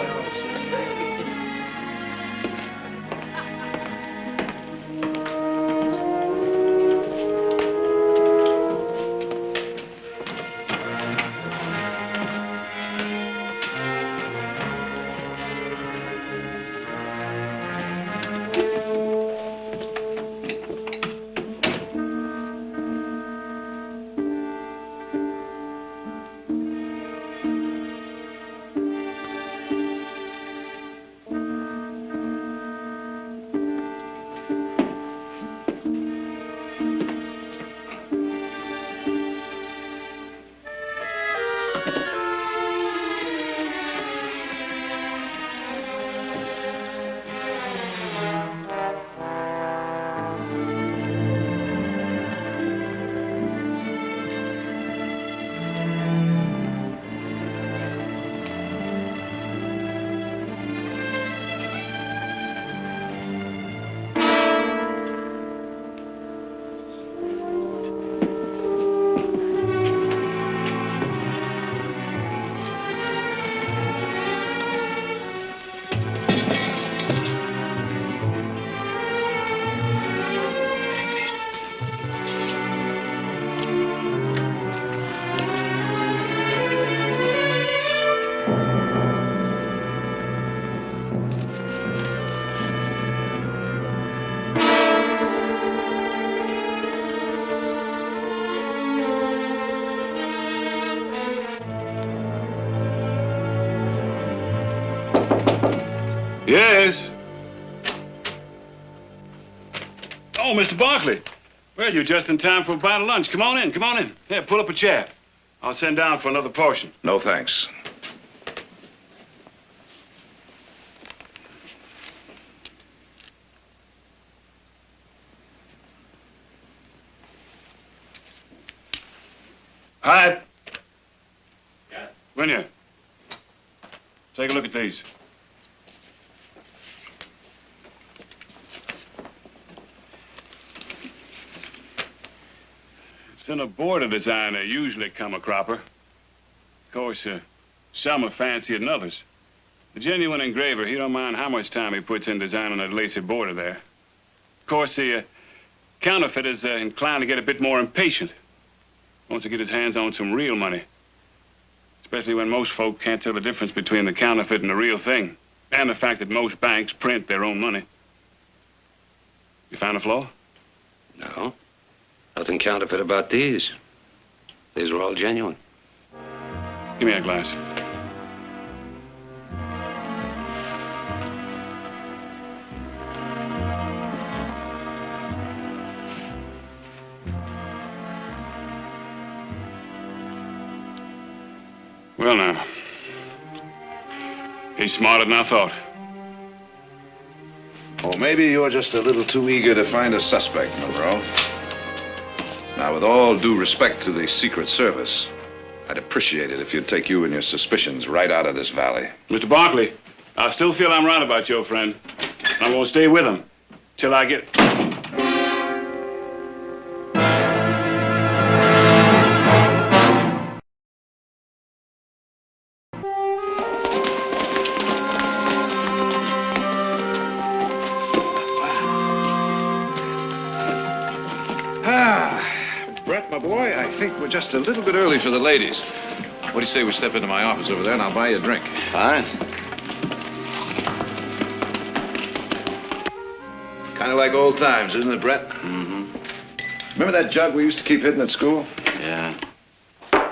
Yes? Oh, Mr. Barkley. Well, you're just in time for a bite of lunch. Come on in, come on in. Here, pull up a chair. I'll send down for another portion. No, thanks. Hi. Winya, take a look at these. It's in a border design they usually come a cropper. Of course, some are fancier than others. The genuine engraver, he don't mind how much time he puts in designing that lacy border there. Of course, the counterfeit is inclined to get a bit more impatient. Wants to get his hands on some real money. Especially when most folk can't tell the difference between the counterfeit and the real thing. And the fact that most banks print their own money. You found a flaw? No. Nothing counterfeit about these. These are all genuine. Give me a glass. Well, now, he's smarter than I thought. Oh, maybe you're just a little too eager to find a suspect, Monroe. Now, with all due respect to the Secret Service, I'd appreciate it if you'd take you and your suspicions right out of this valley. Mr. Barkley, I still feel I'm right about your friend. I won't stay with him till I get... Brett, my boy, I think we're just a little bit early for the ladies. What do you say we step into my office over there and I'll buy you a drink? Fine. Kind of like old times, isn't it, Brett? Mm-hmm. Remember that jug we used to keep hidden at school? Yeah.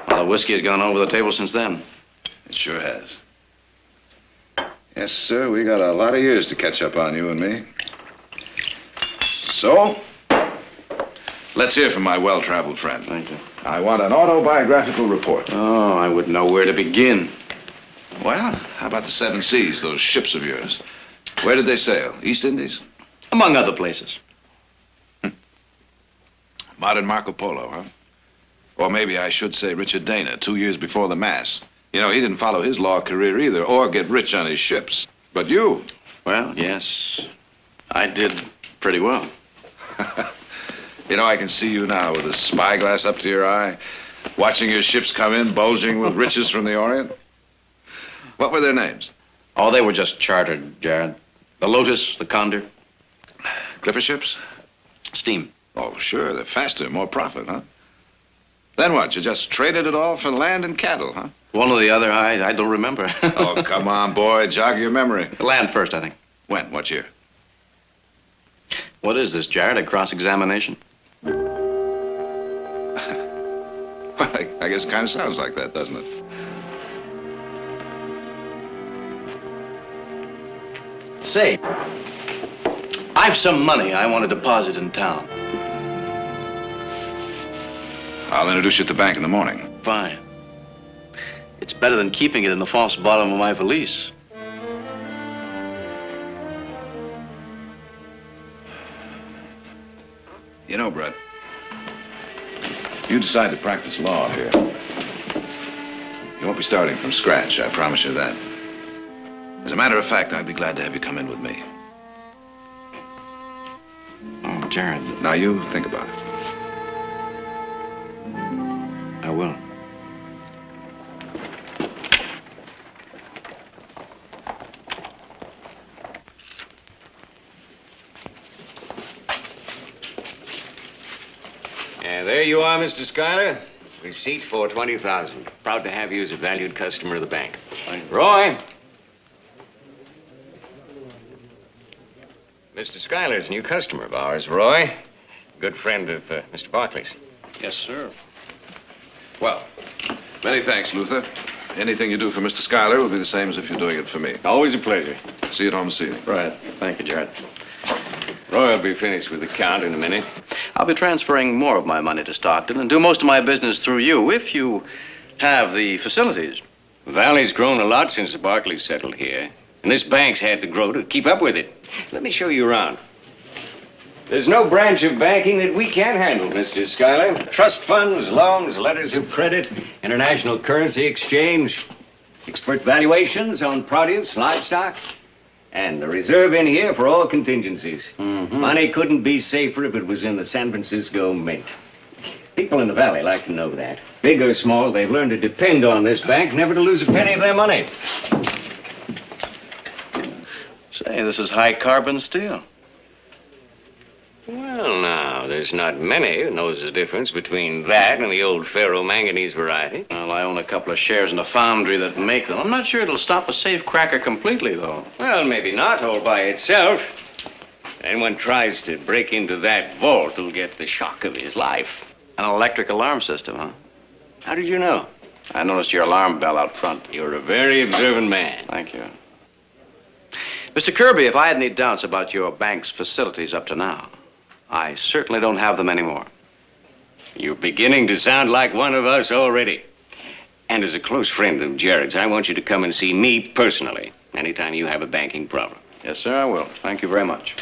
Well, the whiskey has gone over the table since then. It sure has. Yes, sir, we got a lot of years to catch up on, you and me. So, let's hear from my well-traveled friend. Thank you. I want an autobiographical report. Oh, I wouldn't know where to begin. Well, how about the Seven Seas, those ships of yours? Where did they sail? East Indies? Among other places. Modern Marco Polo, huh? Or maybe I should say Richard Dana, 2 years before the mast. You know, he didn't follow his law career either, or get rich on his ships. But you... Well, yes, I did pretty well. You know, I can see you now with a spyglass up to your eye, watching your ships come in, bulging with riches from the Orient. What were their names? Oh, they were just chartered, Jared. The Lotus, the Condor. Clipper ships? Steam. Oh, sure. They're faster, more profit, huh? Then what? You just traded it all for land and cattle, huh? One or the other, I don't remember. Oh, come on, boy. Jog your memory. Land first, I think. When? What year? What is this, Jared? A cross-examination? Well, I guess it kind of sounds like that, doesn't it? Say, I've some money I want to deposit in town. I'll introduce you at the bank in the morning. Fine. It's better than keeping it in the false bottom of my valise. You know, Brett, you decide to practice law here. You won't be starting from scratch, I promise you that. As a matter of fact, I'd be glad to have you come in with me. Oh, Jared. Now, you think about it. I will. And there you are, Mr. Schuyler. Receipt for $20,000. Proud to have you as a valued customer of the bank. Roy. Mr. Schuyler's a new customer of ours, Roy. Good friend of Mr. Barkley's. Yes, sir. Well, many thanks, Luther. Anything you do for Mr. Schuyler will be the same as if you're doing it for me. Always a pleasure. See it on the ceiling. Right. Thank you, Jared. Roy will be finished with the count in a minute. I'll be transferring more of my money to Stockton and do most of my business through you if you have the facilities. The valley's grown a lot since the Barkleys settled here, and this bank's had to grow to keep up with it. Let me show you around. There's no branch of banking that we can't handle, Mr. Schuyler. Trust funds, loans, letters of credit, international currency exchange, expert valuations on produce, livestock, and a reserve in here for all contingencies. Money couldn't be safer if it was in the San Francisco Mint. People in the valley like to know that. Big or small, they've learned to depend on this bank, never to lose a penny of their money. Say, this is high carbon steel. Well, now, there's not many who knows the difference between that and the old ferromanganese variety. Well, I own a couple of shares in a foundry that make them. I'm not sure it'll stop a safe cracker completely, though. Well, maybe not all by itself. Anyone tries to break into that vault will get the shock of his life. An electric alarm system, huh? How did you know? I noticed your alarm bell out front. You're a very observant man. Thank you. Mr. Kirby, if I had any doubts about your bank's facilities up to now, I certainly don't have them anymore. You're beginning to sound like one of us already. And as a close friend of Jared's, I want you to come and see me personally anytime you have a banking problem. Yes, sir, I will. Thank you very much.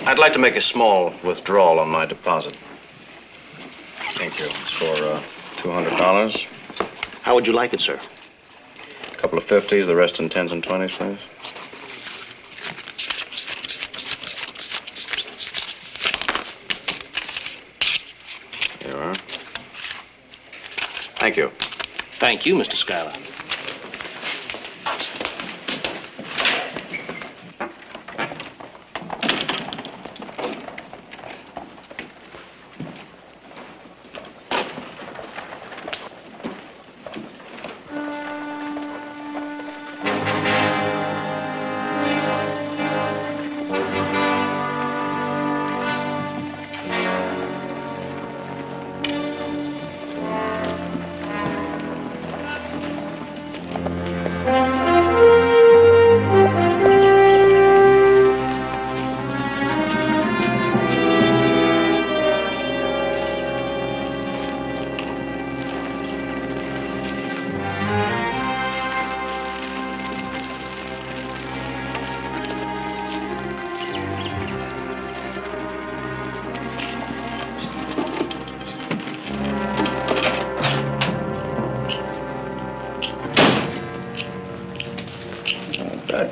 I'd like to make a small withdrawal on my deposit. Thank you. It's for $200. How would you like it, sir? A couple of 50s, the rest in 10s and 20s, please. Here you are. Thank you. Thank you, Mr. Schuyler.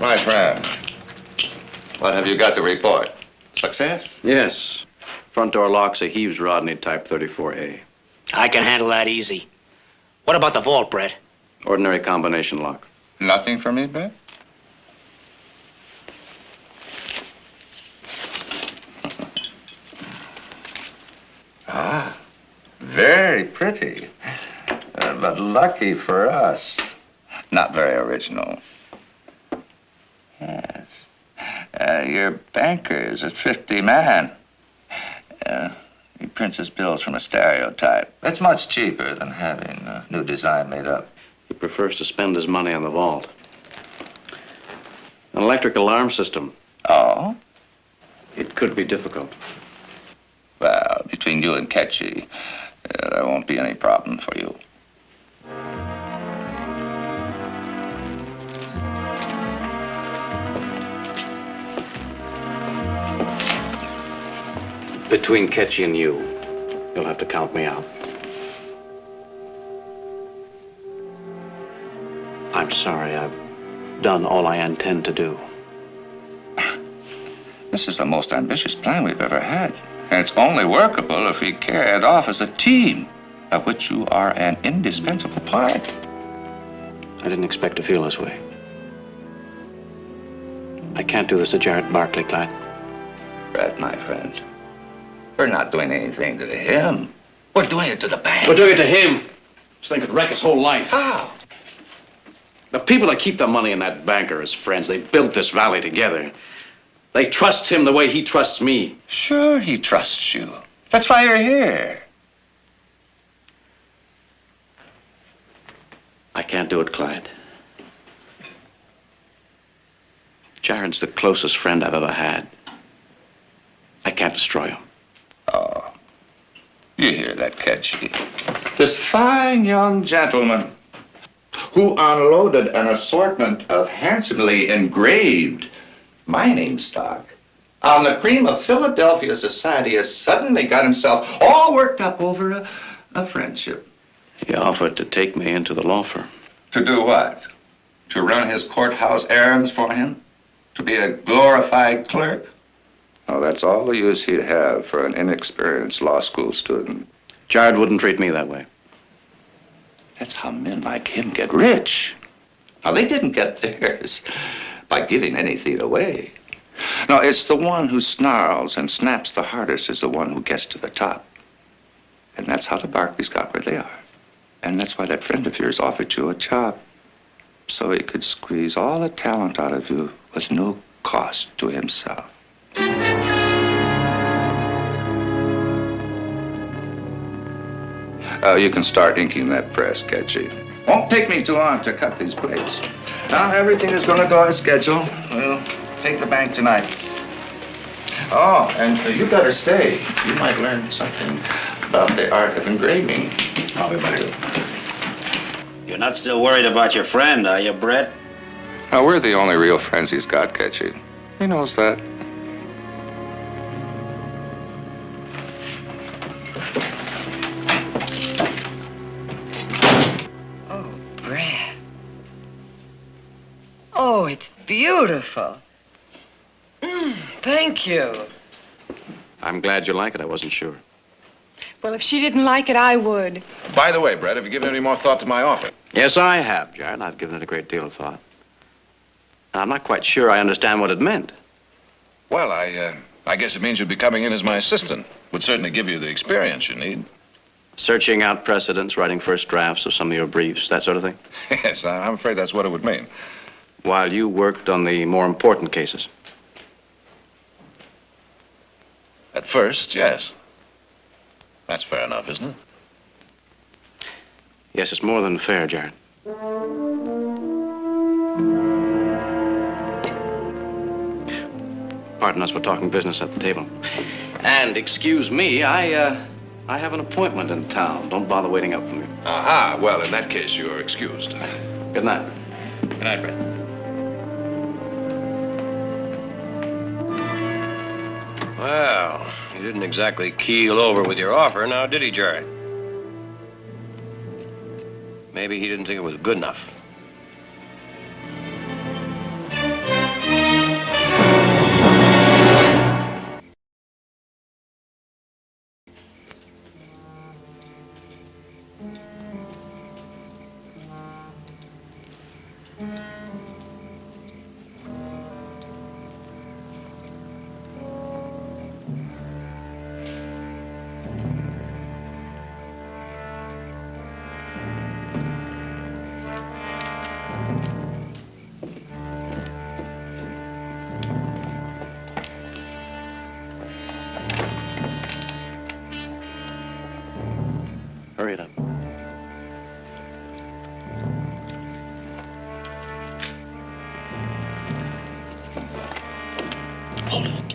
My friend, what have you got to report? Success? Yes. Front door lock's a Heaves Rodney Type 34A. I can handle that easy. What about the vault, Brett? Ordinary combination lock. Nothing for me, Brett? Ah, very pretty. But lucky for us. Not very original. Yes. Your banker is a thrifty man. He prints his bills from a stereotype. It's much cheaper than having a new design made up. He prefers to spend his money on the vault. An electric alarm system. Oh? It could be difficult. Well, between you and Ketchy, there won't be any problem for you. Between Ketchy and you, you'll have to count me out. I'm sorry. I've done all I intend to do. This is the most ambitious plan we've ever had. And it's only workable if we carry it off as a team, of which you are an indispensable part. I didn't expect to feel this way. I can't do this to Jared Barkley, Clyde. Brett, my friend, we're not doing anything to him. We're doing it to the bank. We're doing it to him. This thing could wreck his whole life. How? The people that keep the money in that bank are his friends. They built this valley together. They trust him the way he trusts me. Sure, he trusts you. That's why you're here. I can't do it, Clyde. Jared's the closest friend I've ever had. I can't destroy him. Oh, you hear that, Ketchy? This fine young gentleman who unloaded an assortment of handsomely engraved mining stock on the cream of Philadelphia society has suddenly got himself all worked up over a friendship. He offered to take me into the law firm. To do what? To run his courthouse errands for him? To be a glorified clerk? Oh, that's all the use he'd have for an inexperienced law school student. Jared wouldn't treat me that way. That's how men like him get rich. Now, they didn't get theirs by giving anything away. No, it's the one who snarls and snaps the hardest is the one who gets to the top. And that's how the Barkleys got where they are. And that's why that friend of yours offered you a job. So he could squeeze all the talent out of you with no cost to himself. You can start inking that press, Ketchy. Won't take me too long to cut these plates. Now, everything is going to go as scheduled. We'll take the bank tonight. Oh, and you better stay. You might learn something about the art of engraving. I'll be back. You're not still worried about your friend, are you, Brett? Now, we're the only real friends he's got, Ketchy. He knows that. Brad. Oh, it's beautiful. Thank you. I'm glad you like it. I wasn't sure. Well, if she didn't like it, I would. By the way, Brett, have you given any more thought to my offer? Yes, I have, Jared. I've given it a great deal of thought. And I'm not quite sure I understand what it meant. Well, I guess it means you'd be coming in as my assistant. Would certainly give you the experience you need. Searching out precedents, writing first drafts of some of your briefs, that sort of thing? Yes, I'm afraid that's what it would mean. While you worked on the more important cases? At first, yes. That's fair enough, isn't it? Yes, it's more than fair, Jared. Pardon us for talking business at the table. And excuse me, I have an appointment in town. Don't bother waiting up for me. Aha, well, in that case, you're excused. Good night. Good night, Brett. Well, he didn't exactly keel over with your offer, now did he, Jared? Maybe he didn't think it was good enough. Hurry it up. Hold it.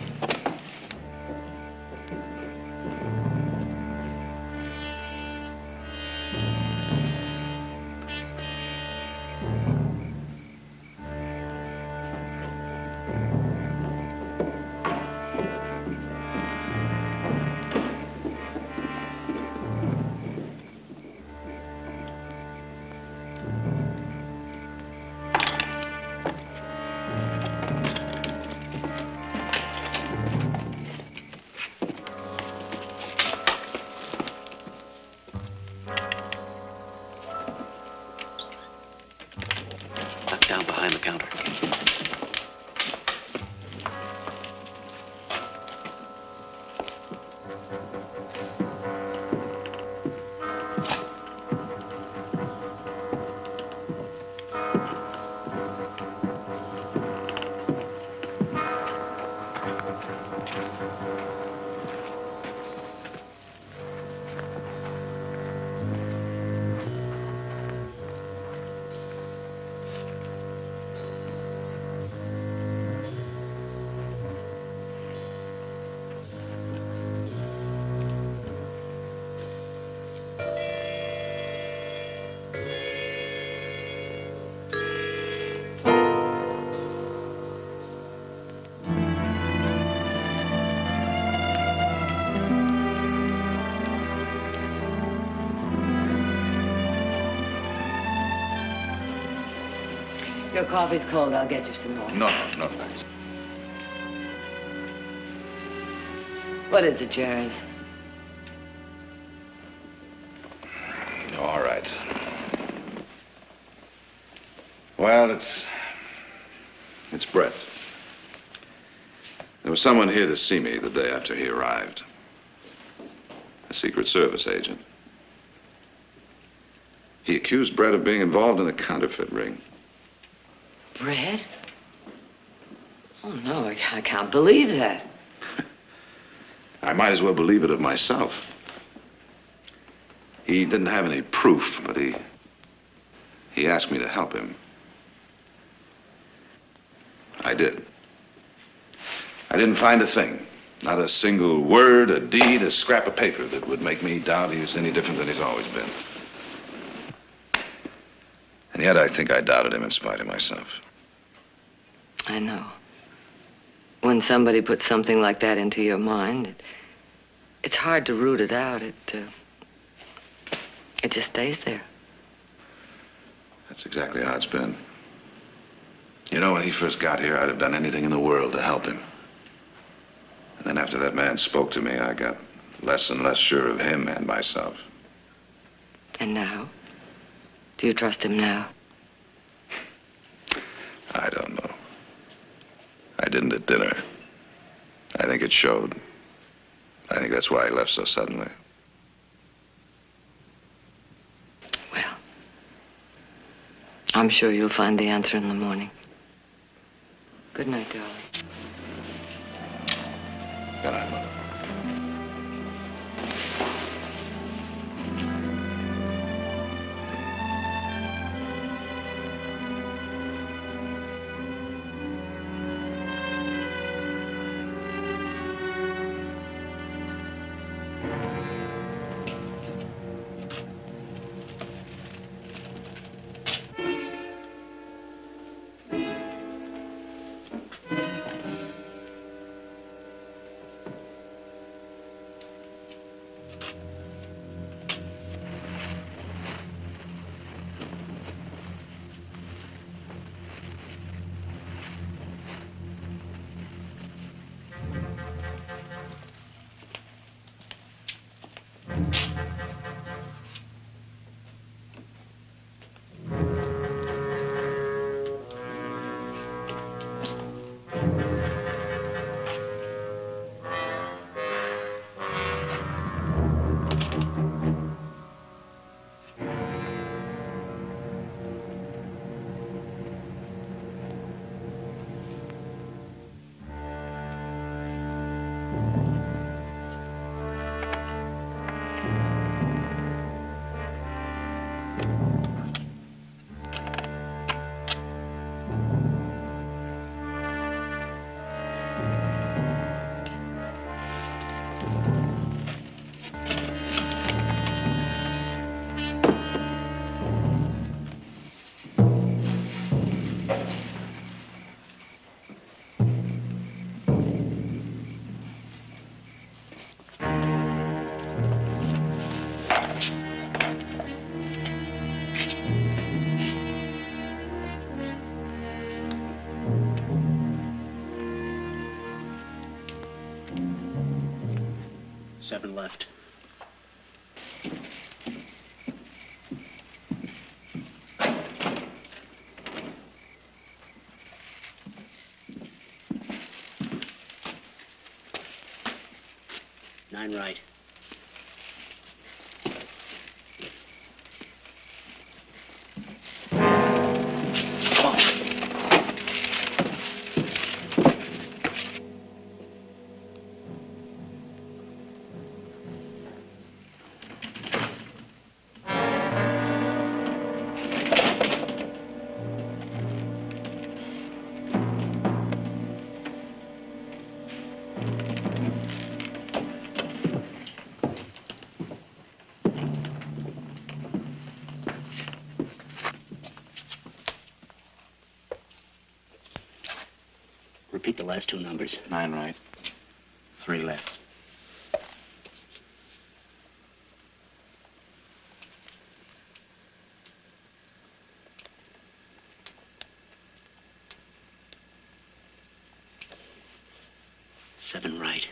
Down behind the counter. Your coffee's cold. I'll get you some more. No, thanks. What is it, Jared? All right. Well, it's Brett. There was someone here to see me the day after he arrived. A Secret Service agent. He accused Brett of being involved in a counterfeit ring. Brett? Oh, no, I can't believe that. I might as well believe it of myself. He didn't have any proof, but he asked me to help him. I did. I didn't find a thing. Not a single word, a deed, a scrap of paper that would make me doubt he was any different than he's always been. And yet I think I doubted him in spite of myself. I know. When somebody puts something like that into your mind, it's hard to root it out. It just stays there. That's exactly how it's been. You know, when he first got here, I'd have done anything in the world to help him. And then after that man spoke to me, I got less and less sure of him and myself. And now? Do you trust him now? I don't know. I didn't at dinner. I think it showed. I think that's why he left so suddenly. Well, I'm sure you'll find the answer in the morning. Good night, darling. Good night, Mother. Seven left. Nine right. Repeat the last two numbers. Nine right. Three left. 7 right.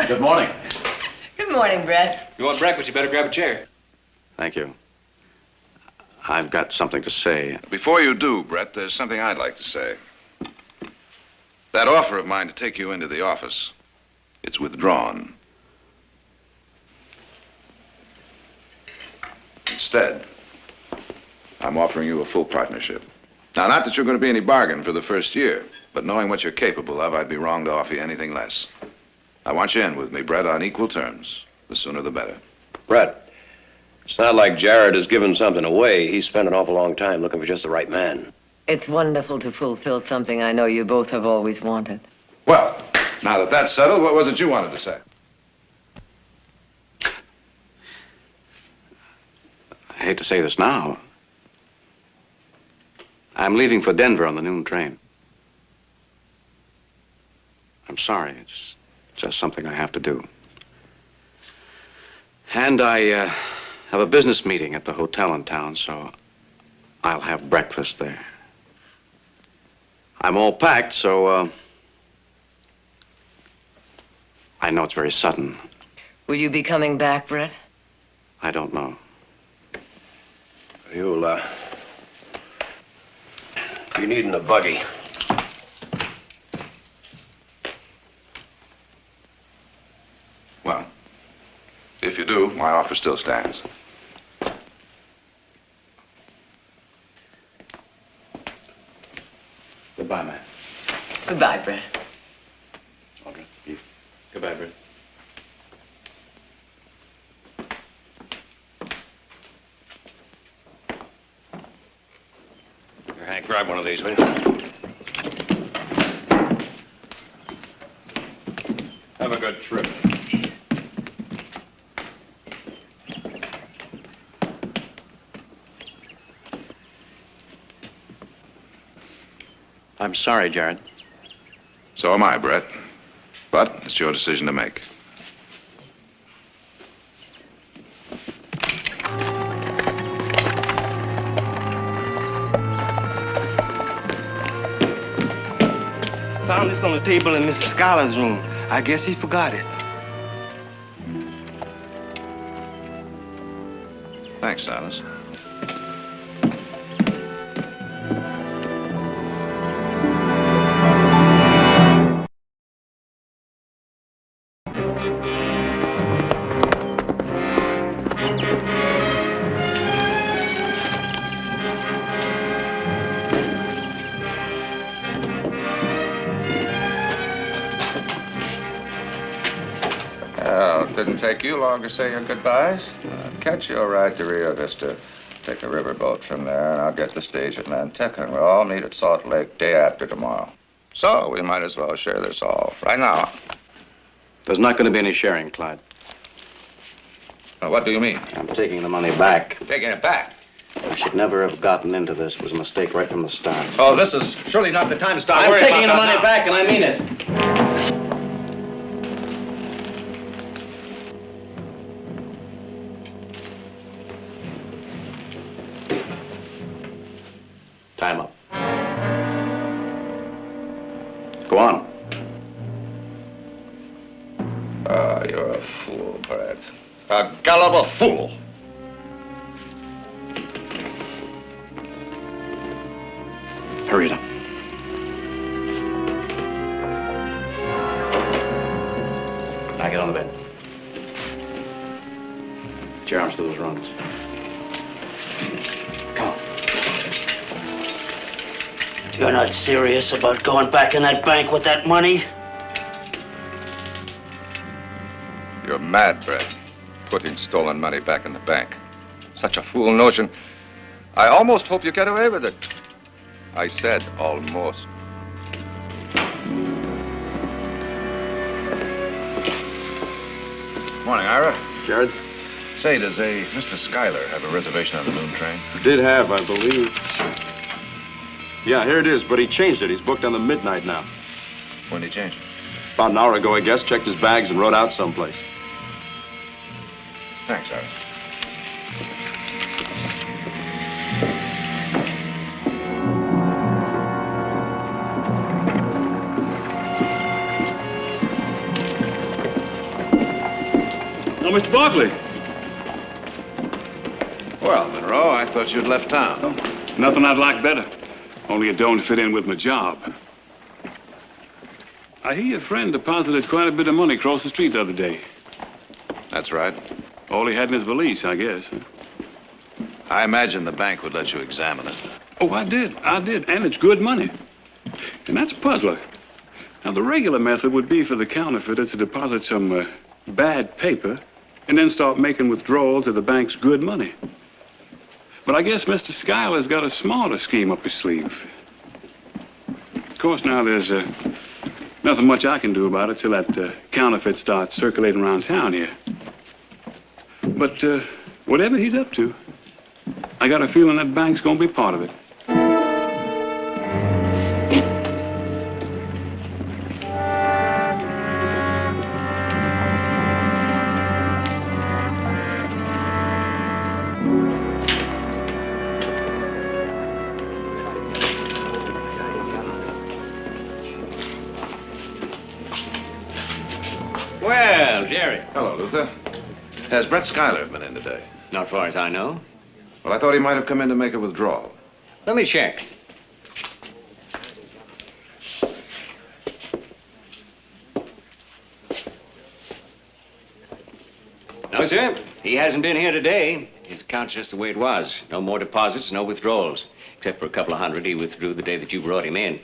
Good morning. Good morning, Brett. You want breakfast, you better grab a chair. Thank you. I've got something to say. Before you do, Brett, there's something I'd like to say. That offer of mine to take you into the office, it's withdrawn. Instead, I'm offering you a full partnership. Now, not that you're going to be any bargain for the first year, but knowing what you're capable of, I'd be wrong to offer you anything less. I want you in with me, Brett, on equal terms. The sooner the better. Brett, it's not like Jared has given something away. He spent an awful long time looking for just the right man. It's wonderful to fulfill something I know you both have always wanted. Well, now that that's settled, what was it you wanted to say? I hate to say this now. I'm leaving for Denver on the noon train. I'm sorry. It's just something I have to do. And I have a business meeting at the hotel in town, so I'll have breakfast there. I'm all packed, so I know it's very sudden. Will you be coming back, Brett? I don't know. You'll be needing a buggy. Well, if you do, my offer still stands. Goodbye, man. Goodbye, Brett. Audra. Goodbye, Brett. Here, Hank, grab one of these, will you? Have a good trip. I'm sorry, Jared. So am I, Brett. But it's your decision to make. Found this on the table in Mr. Schuyler's room. I guess he forgot it. Thanks, Silas. take you long to say your goodbyes. I'll catch you a ride to Rio Vista. Take a riverboat from there, and I'll get the stage at Nantucket, and we'll all meet at Salt Lake day after tomorrow. So we might as well share this all right now. There's not going to be any sharing, Clyde. What do you mean? I'm taking the money back. Taking it back? We should never have gotten into this. It was a mistake right from the start. Oh, this is surely not the time to start I'm worrying taking the about that money now. back, and I mean it. Time up. Go on. Ah, you're a fool, Brett. A gullible fool. Hurry it up. Now get on the bed. Get your arms through those rungs. Come on. You're not serious about going back in that bank with that money? You're mad, Brett. Putting stolen money back in the bank. Such a fool notion. I almost hope you get away with it. I said almost. Morning, Ira. Jared? Say, does a Mr. Schuyler have a reservation on the noon train? Did have, I believe. Yeah, here it is, but he changed it. He's booked on the midnight now. When did he change it? About an hour ago, I guess. Checked his bags and rode out someplace. Thanks, Ira. Oh, Mr. Barkley. Well, Monroe, I thought you'd left town. Nothing I'd like better. Only it don't fit in with my job. I hear your friend deposited quite a bit of money across the street the other day. That's right. All he had in his valise, I guess. I imagine the bank would let you examine it. Oh, I did. And it's good money. And that's a puzzler. Now, the regular method would be for the counterfeiter to deposit some bad paper and then start making withdrawals of the bank's good money. But I guess Mr. Schuyler's got a smarter scheme up his sleeve. Of course, now there's nothing much I can do about it till that counterfeit starts circulating around town here. But whatever he's up to, I got a feeling that bank's gonna be part of it. Well, Jerry. Hello, Luther. Has Brett Schuyler been in today? Not far as I know. Well, I thought he might have come in to make a withdrawal. Let me check. No, sir. He hasn't been here today. His account's just the way it was. No more deposits, no withdrawals. Except for a couple of hundred he withdrew the day that you brought him in.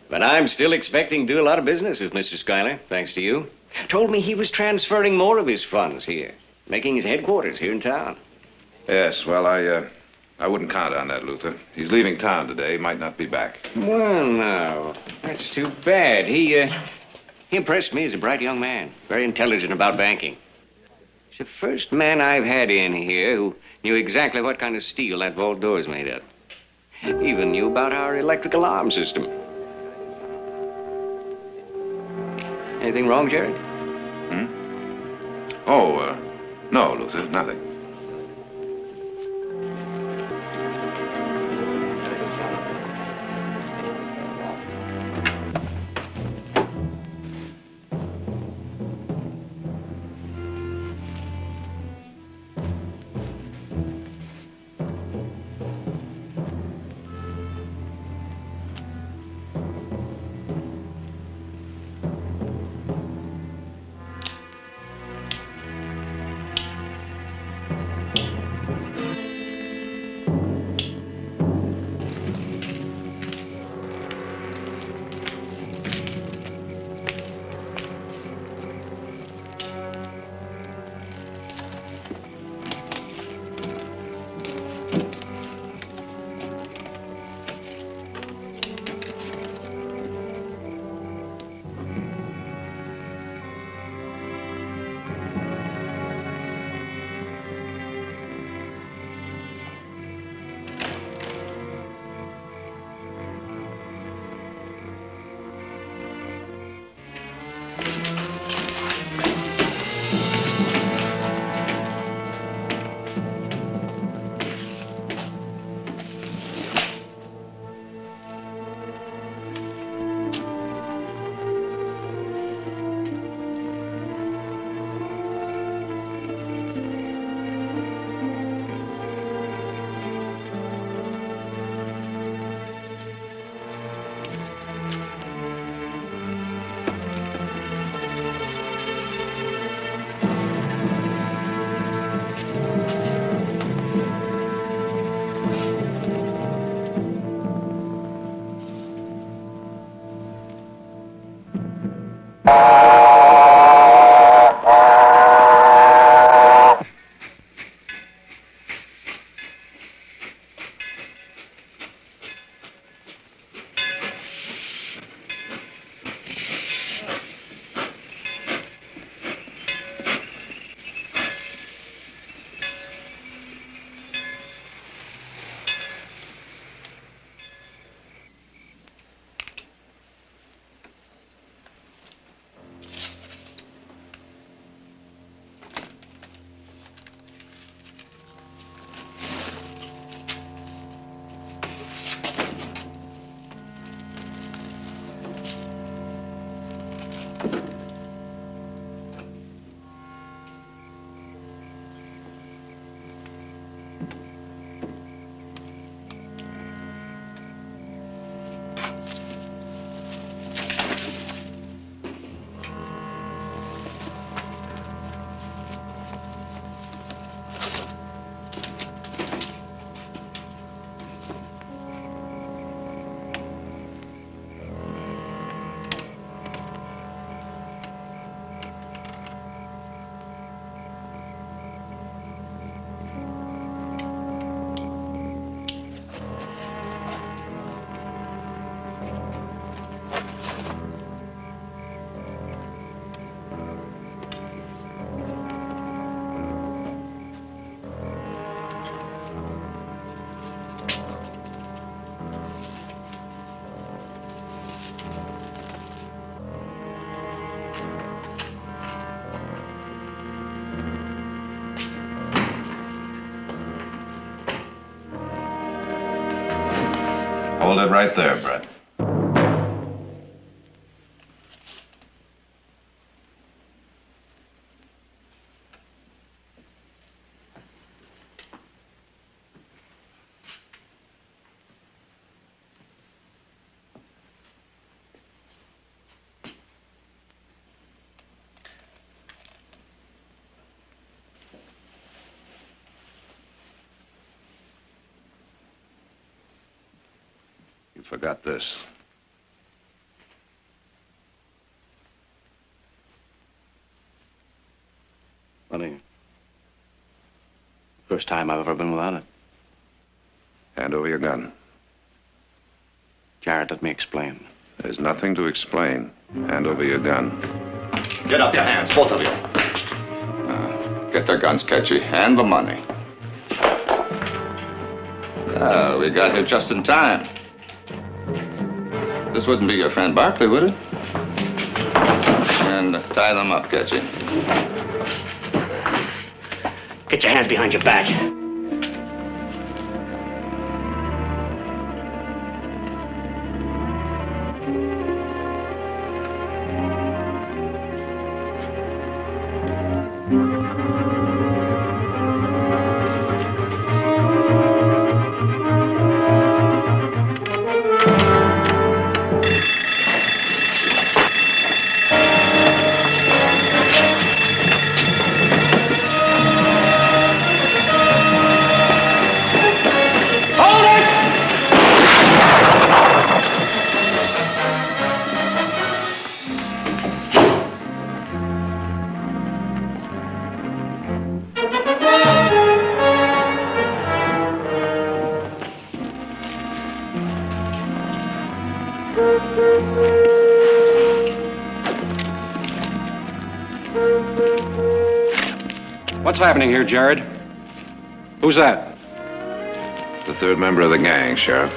But I'm still expecting to do a lot of business with Mr. Schuyler, thanks to you. Told me he was transferring more of his funds here, making his headquarters here in town. Yes, well, I wouldn't count on that, Luther. He's leaving town today. He might not be back. Well, now, that's too bad. He impressed me as a bright young man, very intelligent about banking. He's the first man I've had in here who knew exactly what kind of steel that vault door is made of. He even knew about our electric alarm system. Anything wrong, Jerry? Oh, no, Luther, nothing. Hold it right there, Brett. You forgot this. Funny. First time I've ever been without it. Hand over your gun. Jared, let me explain. There's nothing to explain. Hand over your gun. Get up your hands, both of you. Get their guns, Ketchy, and the money. We got here just in time. This wouldn't be your friend Barkley, would it? And tie them up, Ketchy. Get your hands behind your back. What's happening here, Jared? Who's that? The third member of the gang, Sheriff.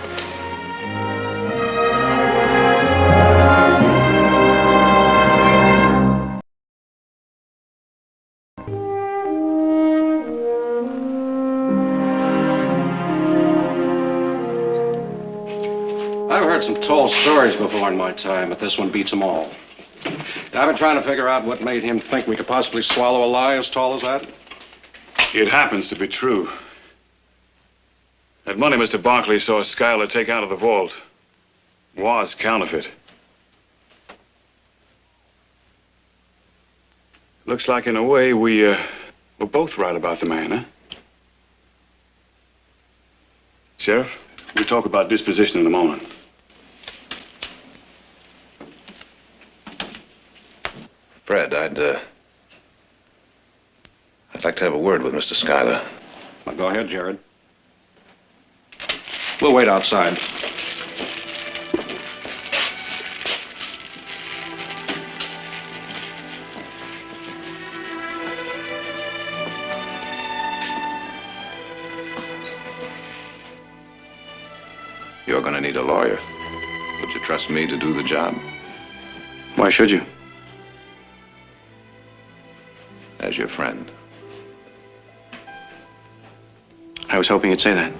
I've heard some tall stories before in my time, but this one beats them all. I've been trying to figure out what made him think we could possibly swallow a lie as tall as that. It happens to be true. That money Mr. Barkley saw Schuyler take out of the vault was counterfeit. Looks like, in a way, we're both right about the man, huh? Sheriff, we'll talk about disposition in a moment. Fred, I'd like to have a word with Mr. Schuyler. Well, go ahead, Jared. We'll wait outside. You're going to need a lawyer. Would you trust me to do the job? Why should you? As your friend. I was hoping you'd say that.